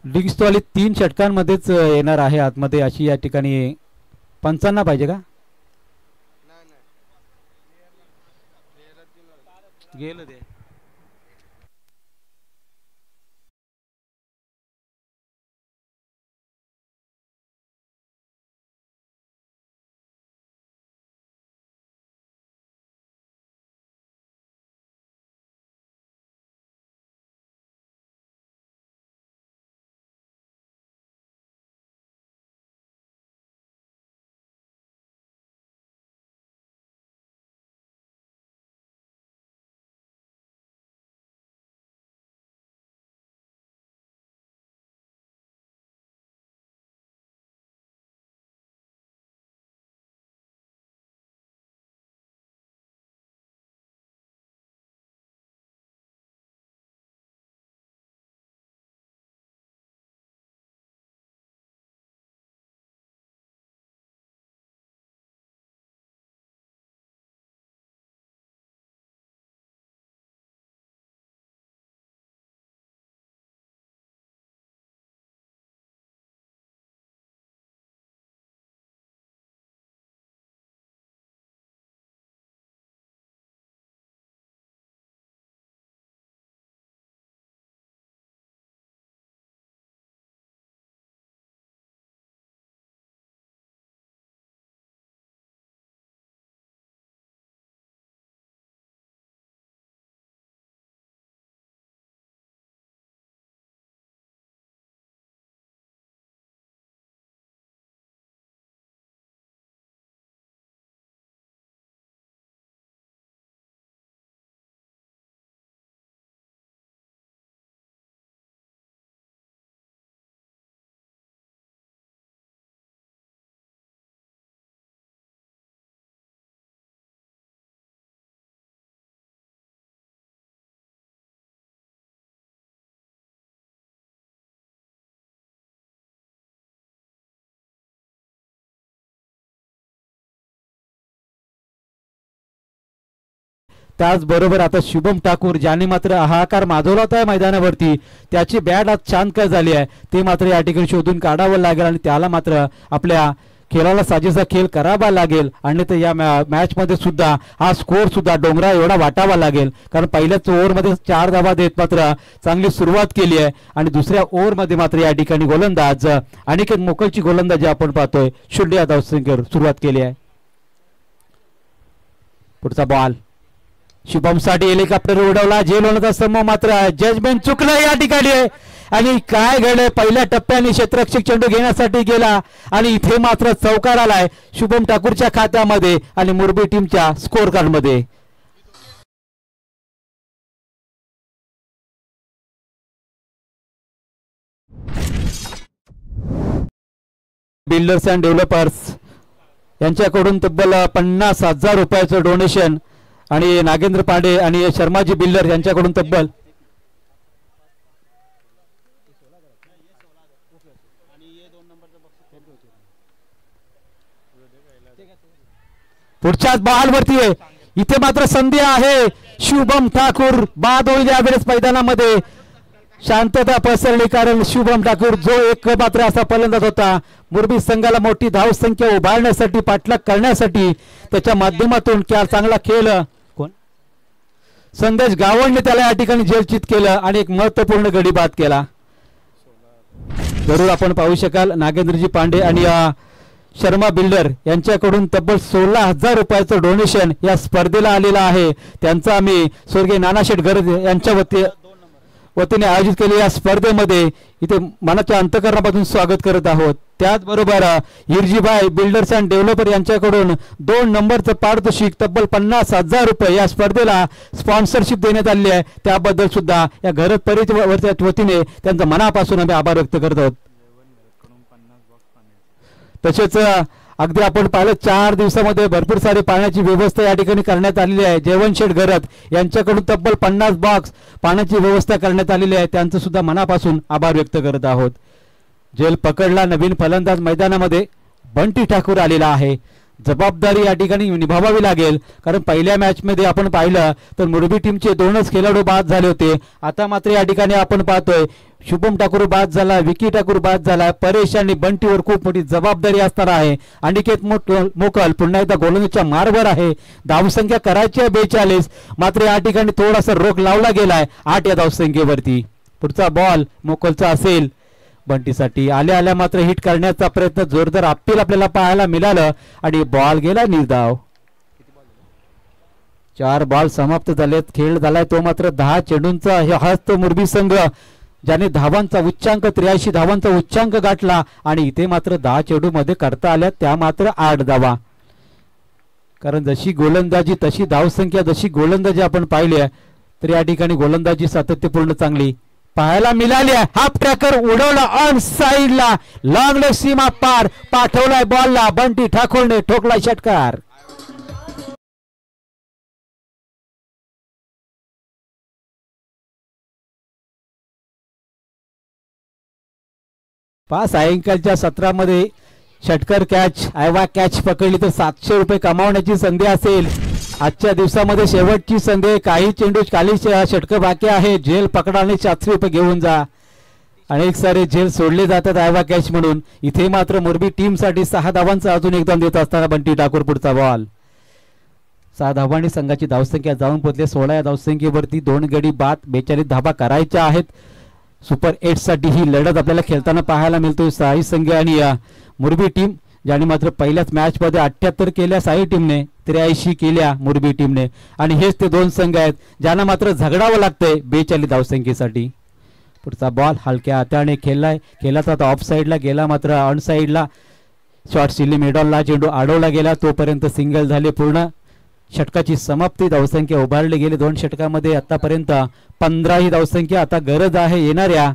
लिग्स तो आली 3 षटकांमध्येच येणार आहे आतमध्ये अशी या ठिकाणी पंचांना पाहिजे का गेलं ते. त्याचबरोबर आता शुभम ठाकूर ज्याने मात्र हाहाकार माजवला होता मैदानावरती, त्याची बॅट आज छान काय झाली आहे ते मात्र या ठिकाणी शोधून काढावं लागेल आणि त्याला मात्र आपल्या खेळाला साजेसा खेळ करावा लागेल. आणि तर या मॅच मध्ये सुद्धा हा स्कोर सुद्धा डोंगरा एवढा वाटावा लागेल, कारण पहिल्याच ओव्हरमध्ये 4 धावा देत मात्र चांगली सुरुवात केली आहे. आणि दुसऱ्या ओव्हरमध्ये मात्र या ठिकाणी गोलंदाज अनिकेत मोकलची गोलंदाजी आपण पाहतोय 0 धावसंख्येवर सुरुवात केली आहे. पुढचा बॉल शुभम साठी हेलिकॉप्टर उडवला, झेल होण्याचा समूह मात्र जजमेंट चुकलं या ठिकाणी. आणि काय घडलंय, पहिल्या टप्प्याने क्षेत्ररक्षक चेंडू घेण्यासाठी गेला आणि इथे मात्र चौकार आलाय शुभम ठाकूरच्या खात्यामध्ये आणि मुरबी टीमच्या स्कोर कार्ड मध्ये. बिल्डर्स अँड डेव्हलपर्स यांच्याकडून तब्बल 50,000 रुपयाचं डोनेशन आणि नागेंद्र पांडे आणि शर्माजी बिल्डर यांच्याकडून तब्बल पुढच्याच बॉल वरती आहे. इथे मात्र संधी आहे, शुभम ठाकूर बाद होईल यावेळेस मैदानामध्ये. शांतता पसरली, कारण शुभम ठाकूर जो एक मात्र असा फलंदाज होता मुरबी संघाला मोठी धावसंख्या उभारण्यासाठी, पाठलाग करण्यासाठी त्याच्या माध्यमातून चांगला खेळ संदेश गावंडने त्याला या ठिकाणी जेलचित केलं आणि एक महत्वपूर्ण गडी बाद केला. जरूर आपण पाहू शकाल नागेंद्रजी पांडे आणि शर्मा बिल्डर यांच्याकडून तब्बल 16,000 रुपयाचं डोनेशन या स्पर्धेला आलेलं आहे. त्यांचा आम्ही स्वर्गीय नानाशेठ गरज यांच्या वतीने आयोजित केलेल्या या स्पर्धेमध्ये इथे मनाच्या अंतःकरणापासून स्वागत करत आहोत. त्याचबरोबर हिरजीभाई बिल्डर्स अँड डेव्हलपर यांच्याकडून 2 नंबरचं पारितोषिक तब्बल 50,000 रुपये या स्पर्धेला स्पॉन्सरशिप देण्यात आली आहे. त्याबद्दल सुद्धा या गरज परिवाराच्या वतीने त्यांचा मनापासून आम्ही आभार व्यक्त करत आहोत. तसेच अगदी आपण पाहिलं 4 दिवसामध्ये भरपूर सारी पाण्याची व्यवस्था या ठिकाणी करण्यात आलेली आहे. जेवणशेठ घरत यांच्याकडून तब्बल 50 बॉक्स पाण्याची व्यवस्था करण्यात आलेली आहे. त्यांचं सुद्धा मनापासून आभार व्यक्त करत आहोत. जेल पकडला नवीन फलंदाज मैदानामध्ये बंटी ठाकूर आलेला आहे. जबाबदारी या ठिकाणी निभावावी लागेल, कारण पहिल्या मॅच मध्ये आपण पाहिलं तर मुरबी टीमचे 2च खेळाडू बाद झाले होते. आता मात्र या ठिकाणी आपण पाहतोय शुभम ठाकूर बाद झाला, विकी ठाकूर बाद झाला. परेश आणि बंटीवर खूप मोठी जबाबदारी असणार आहे. अनिकेत मोकल पुन्हा एकदा गोलंदाजीच्या मार्गावर आहे. धावसंख्या करायची आहे 42, मात्र या ठिकाणी थोडासा रोख लावला गेलाय 8 या धावसंख्येवरती. पुढचा बॉल मोकलचा असेल, बंटीसाठी आल्या मात्र हिट करण्याचा प्रयत्न, जोरदार अपील आपल्याला पाहायला मिळालं आणि बॉल गेला निर्धाव. 4 बॉल समाप्त झालेत, खेळ झालाय तो मात्र 10 चेंडूंचा. हा तो मुरबी संघ ज्याने धावांचा उच्चांक 83 धावांचा उच्चांक गाठला आणि इथे मात्र 10 चेंडू मध्ये करता आल्या त्या मात्र 8 धावा. कारण जशी गोलंदाजी तशी धावसंख्या, जशी गोलंदाजी आपण पाहिली आहे तर या ठिकाणी गोलंदाजी सातत्यपूर्ण चांगली पाहायला मिळाली आहे. हाफ ट्रॅकर उडवला ऑन साइडला, लॉंग लेग सीमा पार पाठवलाय बॉलला, बंटी ठाकूरने ठोकलाय षटकार. सायंकाळच्या सत्रामध्ये षटकर कॅच आयवा कॅच पकडली तर 700 रुपये कमावण्याची संधी असेल. आजच्या दिवसामध्ये शेवटची संधी, काही चेंडू खाली षटकर बाकी आहे. जेल पकडा आणि 700 रुपये घेऊन जा. अनेक सारे जेल सोडले जातात आयवा कॅच म्हणून. इथे मात्र मुरबी टीम साठी 6 धावांचा अजून एकदम देत असताना बंटी ठाकूर पुढचा बॉल. 6 धावांनी संघाची धावसंख्या जाऊन पोहोचली 16 या धावसंख्येवरती. 2 गडी बाद, 42 धावा करायच्या आहेत. सुपर 8 साठी ही लढत आपल्याला खेळताना पाहायला मिळतोय साई संघ आणि मुरबी टीम, ज्याने मात्र पहिल्याच मॅच मध्ये 78 केल्या साई टीमने, 83 केल्या मुरबी टीमने. आणि हेच ते 2 संघ आहेत ज्यांना मात्र झगडावं लागतंय 42 धावसंख्येसाठी. पुढचा बॉल हलक्या हाताने खेळलाय, खेळाचा आता ऑफ साइडला गेला, मात्र ऑन साइडला शॉर्ट सिली मिडॉलला चेंडू अडवला गेला, तोपर्यंत सिंगल झाले. पूर्ण षटकाची समाप्ती, धावसंख्या उभारली गेली 2 षटकामध्ये आतापर्यंत 15 ही धावसंख्या. आता गरज आहे येणाऱ्या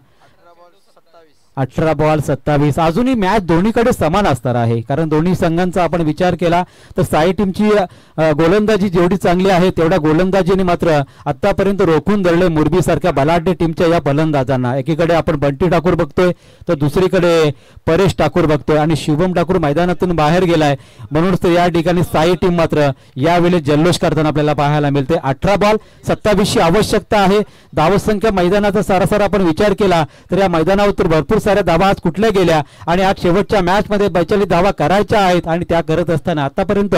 18 बॉल 27. अजूनही मॅच दोन्हीकडे समान असणार आहे, कारण दोन्ही संघांचा आपण विचार केला तर साई टीमची गोलंदाजी जेवढी चांगली आहे तेवढ्या गोलंदाजीने मात्र आतापर्यंत रोखून धरले मुरबी सारख्या बलाढ्य टीमच्या या फलंदाजांना. एकीकडे आपण बंटी ठाकूर बघतोय तर दुसरीकडे परेश ठाकूर बघतोय आणि शुभम ठाकूर मैदानातून बाहेर गेलाय. म्हणूनच तर या ठिकाणी साई टीम मात्र यावेळी जल्लोष करताना आपल्याला पाहायला मिळते. 18 बॉल 27 ची आवश्यकता आहे. धावसंख्या मैदानाचा सरासर आपण विचार केला तर या मैदानावर भरपूर साऱ्या धावा आज कुठल्या गेल्या आणि आज शेवटच्या मॅच मध्ये 42 धावा करायच्या आहेत आणि त्या करत असताना आतापर्यंत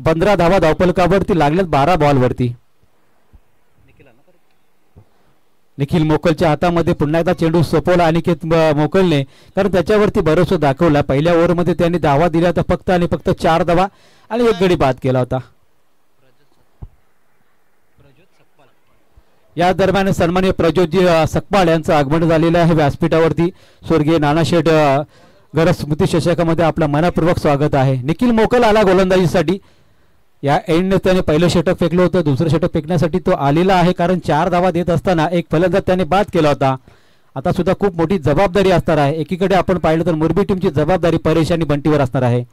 15 धावा धावफलकावरती लागल्यात 12 बॉलवरती. निखिल मोकलच्या हातामध्ये पुन्हा एकदा चेंडू सोपवला अनिकेत मोकलने, कारण त्याच्यावरती भरोसा दाखवला. पहिल्या ओव्हरमध्ये त्यांनी धावा दिल्या तर फक्त आणि फक्त 4 धावा आणि 1 गडी बाद केला होता. या दरम्यान सन्माननीय प्रज्योतजी सकपाळ यांचं आगमन झालेलं आहे व्यासपीठावरती. स्वर्गीय नानाशेठ गरज स्मृती चषकामध्ये आपलं मनपूर्वक स्वागत आहे. निखिल मोकल आला गोलंदाजीसाठी. या एंडने त्याने पहिलं षटक फेकलं होतं, दुसरं षटक फेकण्यासाठी तो आलेला आहे, कारण 4 धावा देत असताना एक फलंदाज त्याने बाद केला होता. आता सुद्धा खूप मोठी जबाबदारी असणार आहे. एकीकडे आपण पाहिलं तर मुरबी टीमची जबाबदारी परेश आणि बंटीवर असणार आहे.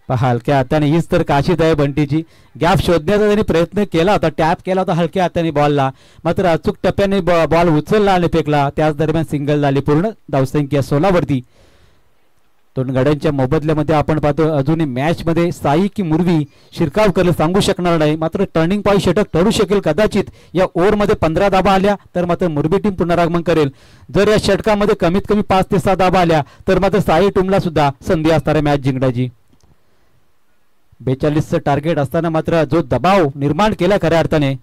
हलक्या हाताने हीच तर काशीद आहे बंटीची. गॅप शोधण्याचा त्यांनी प्रयत्न केला होता, टॅप केला होता हलक्या हाताने बॉलला, मात्र अचूक टप्प्याने बॉल उचलला आणि फेकला. त्याच दरम्यान सिंगल झाली. पूर्ण धावसंख्या 16 वरती. 2 गड्यांच्या मोबदल्यामध्ये आपण पाहतो अजूनही मॅच मध्ये साई की मुरवी शिरकाव करेल सांगू शकणार नाही, मात्र टर्निंग पॉईंट षटक ठरू शकेल कदाचित. या ओव्हरमध्ये 15 धाबा आल्या तर मात्र मुरबी टीम पुनरागमन करेल. जर या षटकामध्ये कमीत कमी 5 ते 6 धाबा आल्या तर मात्र साई टीमला सुद्धा संधी असणार आहे मॅच जिंकण्याची. 42चं टार्गेट असताना मात्र जो दबाव निर्माण केला खऱ्या अर्थाने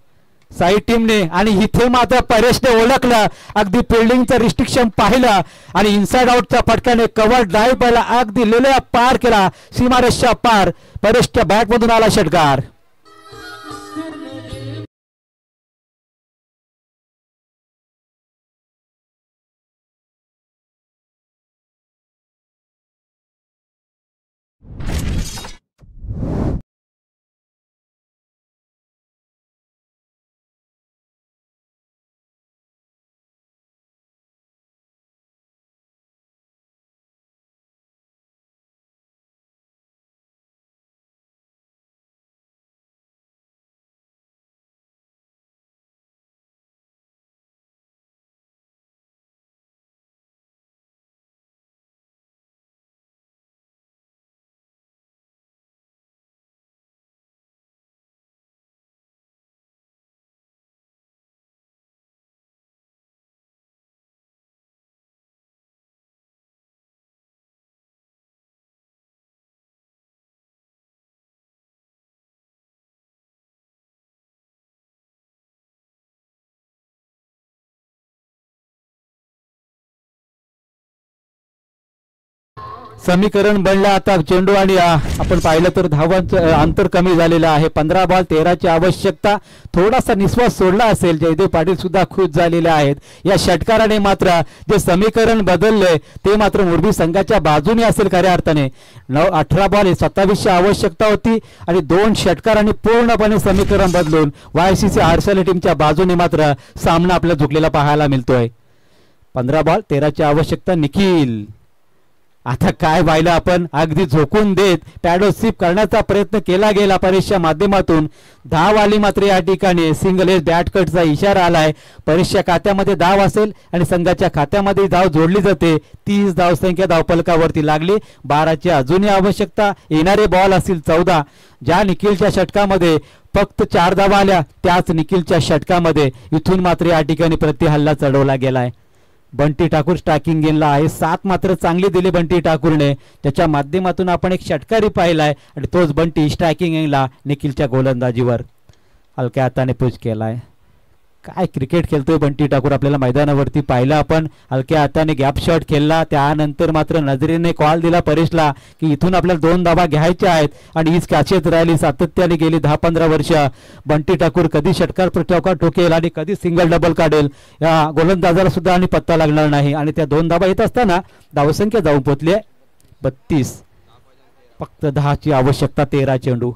साई टीमने, आणि इथे मात्र परेशने ओळखलं, अगदी फिल्डिंगचं रिस्ट्रिक्शन पाहिलं आणि इनसाइड आउटच्या फटक्याने कव्हर ड्राईव्ह पाहिला, अगदी लेल्या पार केला, सीमारेषच्या पार. परेशच्या बॅटमधून आला षटकार. समीकरण बनलं आता. चेंडू आणि आपण पाहिलं तर धावांचं अंतर कमी झालेलं आहे. 15 बॉल 13 ची आवश्यकता. थोडासा निश्वास सोडला असेल. जयदेव पाटील सुद्धा खुश झालेले आहेत. या षटकाराने मात्र जे समीकरण बदलले ते मात्र मुरबी संघाच्या बाजूने असेल खऱ्या अर्थाने. 18 बॉल 27 ची आवश्यकता होती आणि 2 षटकारांनी पूर्णपणे समीकरण बदलून YCC आरसीएल टीमच्या बाजूने मात्र सामना आपल्याला झुकलेला पाहायला मिळतोय. 15 बॉल 13 ची आवश्यकता. निखिल आता काय पाहिलं आपण, अगदी झोकून देत पॅडो स्वीप करण्याचा प्रयत्न केला गेला परेशच्या माध्यमातून. धाव आली मात्र या ठिकाणी सिंगल एज बॅट कटचा इशारा आलाय. परेशच्या खात्यामध्ये धाव असेल आणि संघाच्या खात्यामध्ये धाव जोडली जाते. 30 धावसंख्या धावफलकावरती लागली. 12 ची अजूनही आवश्यकता. येणारे बॉल असतील 14. ज्या निखिलच्या षटकामध्ये फक्त 4 धावा आल्या त्याच निखिलच्या षटकामध्ये इथून मात्र या ठिकाणी प्रतिहल्ला चढवला गेलाय. बंटी ठाकूर स्ट्रायकिंग गेनला आहे. 7 मात्र चांगली दिली बंटी ठाकूरने. त्याच्या माध्यमातून आपण एक षटकारी पाहिलाय आणि तोच बंटी स्ट्रायकिंग गेनला निखिलच्या गोलंदाजीवर हलक्या हाताने पुश केलाय. काय क्रिकेट खेळतोय बंटी ठाकूर आपल्याला मैदानावरती पाहिलं आपण. हलक्या हाताने गॅप शॉट खेळला. त्यानंतर मात्र नजरेने कॉल दिला परेशला की इथून आपल्याला 2 धावा घ्यायच्या आहेत आणि हीच खासियत राहिली सातत्याने गेली 10-15 वर्ष. बंटी ठाकूर कधी षटकार चौकार ठोकेल आणि कधी सिंगल डबल काढेल या गोलंदाजाला सुद्धा आणि पत्ता लागणार नाही. आणि त्या 2 धावा येत असताना धावसंख्या जाऊन पोहोचली 32. फक्त 10 ची आवश्यकता. 13 चेंडू.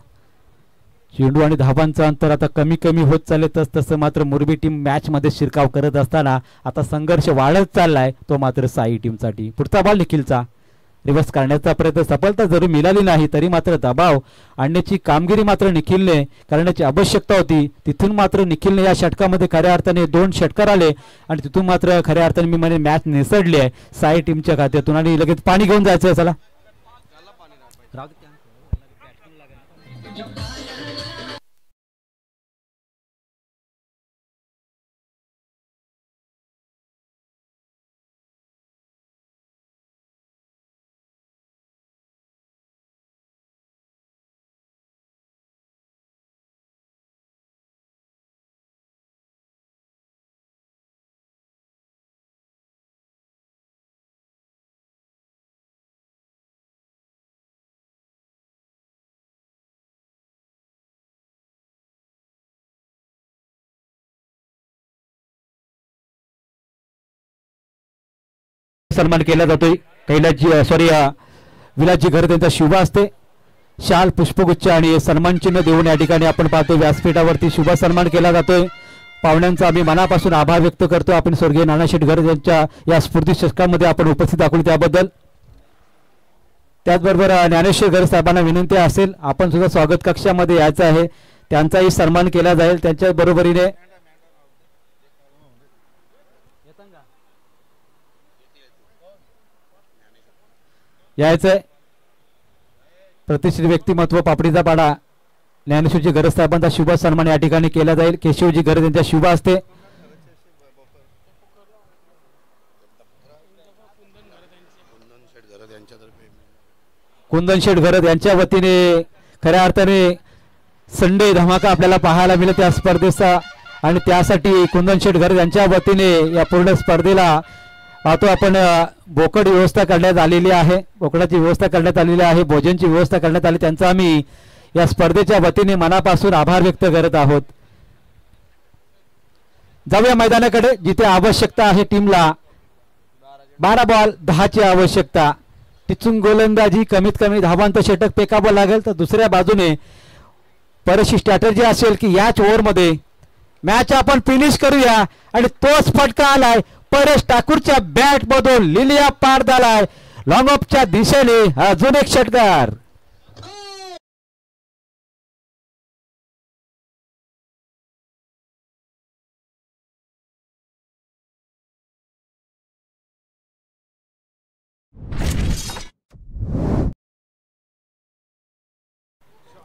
चेंडू आणि धावांचं अंतर आता कमी कमी होत चालले तसं मात्र मोरबी टीम मॅच मध्ये शिरकाव करत असताना आता संघर्ष वाढत चाललाय तो मात्र साई टीमसाठी. पुढचा बॉल निखिलचा रिव्हर्स करण्याचा प्रयत्न सफलता जरी मिळाली नाही तरी मात्र दबाव आणण्याची कामगिरी मात्र निखिलने करण्याची आवश्यकता होती. तिथून मात्र निखिलने या षटकामध्ये खऱ्या अर्थाने 2 षटकार आले आणि तिथून मात्र खऱ्या अर्थाने मी म्हणे मॅच निसडली आहे साई टीमच्या खात्यातून. आणि लगेच पाणी घेऊन जायचं. चला सन्मान केला जातोय. कैलासजी विलासजी घर त्यांचा शुभ असते शाल पुष्पगुच्छ आणि सन्मान चिन्ह देऊन या ठिकाणी आपण पाहतो व्यासपीठावरती शुभ सन्मान केला जातोय. पाहुण्यांचा आम्ही मनापासून आभार व्यक्त करतो. आपण स्वर्गीय नानाशेठ घर यांच्या या स्फूर्ती षटकामध्ये आपण उपस्थित दाखवली त्याबद्दल. त्याचबरोबर ज्ञानेश्वर घर साहेबांना विनंती असेल आपण सुद्धा स्वागत कक्षामध्ये यायचं आहे. त्यांचाही सन्मान केला जाईल. त्यांच्या बरोबरीने यायचंय. प्रतिष्ठित व्यक्तिमत्व पापडीचा पाडा ज्ञानेश्वरजी गरज साहेबांचा शुभ सन्मान या ठिकाणी केला जाईल. केशवजी गरज यांच्या शुभ असते. कुंदन शेठ गरज यांच्या वतीने खऱ्या अर्थाने संडे धमाका आपल्याला पाहायला मिळेल त्या स्पर्धेचा. आणि त्यासाठी कुंदन शेठ गरज यांच्या वतीने या पूर्ण स्पर्धेला पाहतो आपण बोकड व्यवस्था करण्यात आलेली आहे. बोकडाची व्यवस्था करण्यात आलेली आहे. भोजनची व्यवस्था करण्यात आली. त्यांचा आम्ही या स्पर्धेच्या वतीने मनापासून आभार व्यक्त करत आहोत. जाऊया मैदानाकडे जिथे आवश्यकता आहे टीमला 12 बॉल 10 ची आवश्यकता. टिचून गोलंदाजी कमीत कमी धावांत षटक फेकावं लागेल. तर दुसऱ्या बाजूने बरीचशी स्ट्रॅटेजी असेल की याच ओव्हरमध्ये मॅच आपण फिनिश करूया. आणि तोच फटका आलाय परेश ठाकूरच्या बॅट मधून लिलिया पार झालाय लॉंग ऑफच्या दिशेने. अजून एक षटकार.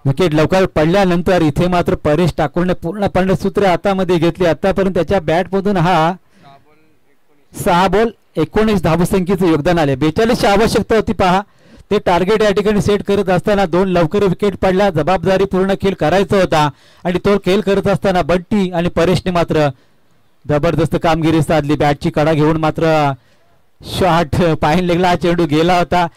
विकेट लवकर पडल्यानंतर इथे मात्र परेश ठाकूरने पूर्णपणे सूत्र हातामध्ये घेतली. आतापर्यंत त्याच्या बॅट मधून हा 6 बॉल 19 धावसंख्येचं योगदान आले. 42 ची आवश्यकता होती. पहा ते टार्गेट या ठिकाणी सेट करत असताना 2 लवकर विकेट पडल्या. जबाबदारी पूर्ण खेळ करायचा होता आणि तो खेळ करत असताना बंटी आणि परेशने मात्र जबरदस्त कामगिरी साधली. बॅटची कडा घेऊन मात्र शॉट पाहिन लेगला चेंडू गेला होता.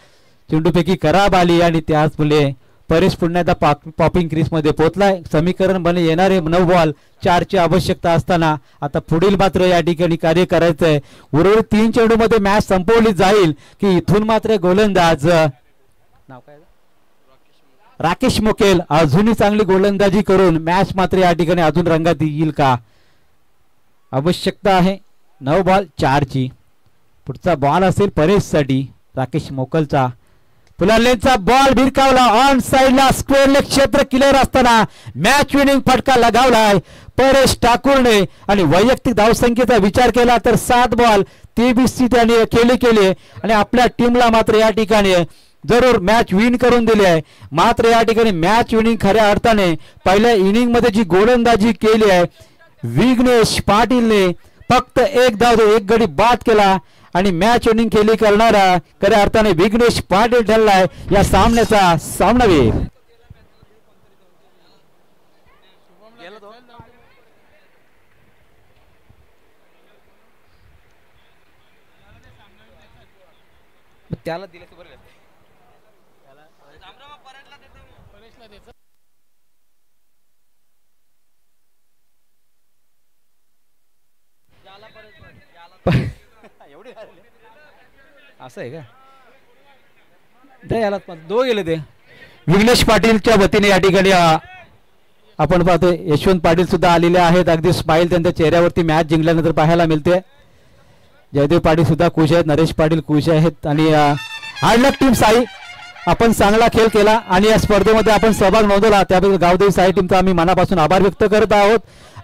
चेंडूपैकी खराब आली आणि त्याच मुले परेश पुन्हा एकदा पॉपिंग क्रीज मध्ये पोहोचलाय. समीकरण बने येणारे 9 बॉल 4 ची आवश्यकता असताना आता पुढील मात्र या ठिकाणी कार्य करायचंय. उर्वरित 3 चेंडू मध्ये मॅच संपवली जाईल की इथून मात्र गोलंदाज नाव काय राकेश मुकेल अजूनही चांगली गोलंदाजी करून मॅच मात्र या ठिकाणी अजून रंगात येईल का. आवश्यकता आहे 9 बॉल 4 ची. पुढचा बॉल असेल परेश साठी राकेश मोकलचा. फुलालेंचा बॉल भिरकावला ऑन साइडला स्क्वेअर लेग क्षेत्र क्लिअर असताना मॅच विनिंग फटका लगावलाय परेश ठाकूरने. आणि वैयक्तिक धावसंख्येचा विचार केला तर 7 बॉल 23 ची त्याने केली आणि आपल्या टीमला मात्र या ठिकाणी जरूर मॅच विन करून दिली आहे. मात्र या ठिकाणी मॅच विनिंग खऱ्या अर्थाने पहिल्या इनिंग मध्ये जी गोलंदाजी केली आहे विघ्नेश पाटीलने फक्त 1 धाव 1 गडी बाद केला आणि मॅच विनिंग केली करणारा खऱ्या अर्थाने विघ्नेश पाटील ठरलाय या सामन्याचा सामनावीर. त्याला दिले असं आहे का दे याला 2 गेले ते. विघ्नेश पाटीलच्या वतीने या ठिकाणी आपण पाहतो यशवंत पाटील सुद्धा आलेले आहेत. अगदी स्माईल त्यांच्या चेहऱ्यावरती मॅच जिंकल्यानंतर पाहायला मिळते. जयदेव पाटील सुद्धा खुश आहेत, नरेश पाटील खुश आहेत. आणि हार्ड लक टीम साई, आपण चांगला खेळ केला आणि या स्पर्धेमध्ये आपण सहभाग नोंदवला त्याबद्दल गावदेवी साई टीमचा आम्ही मनापासून आभार व्यक्त करत आहोत.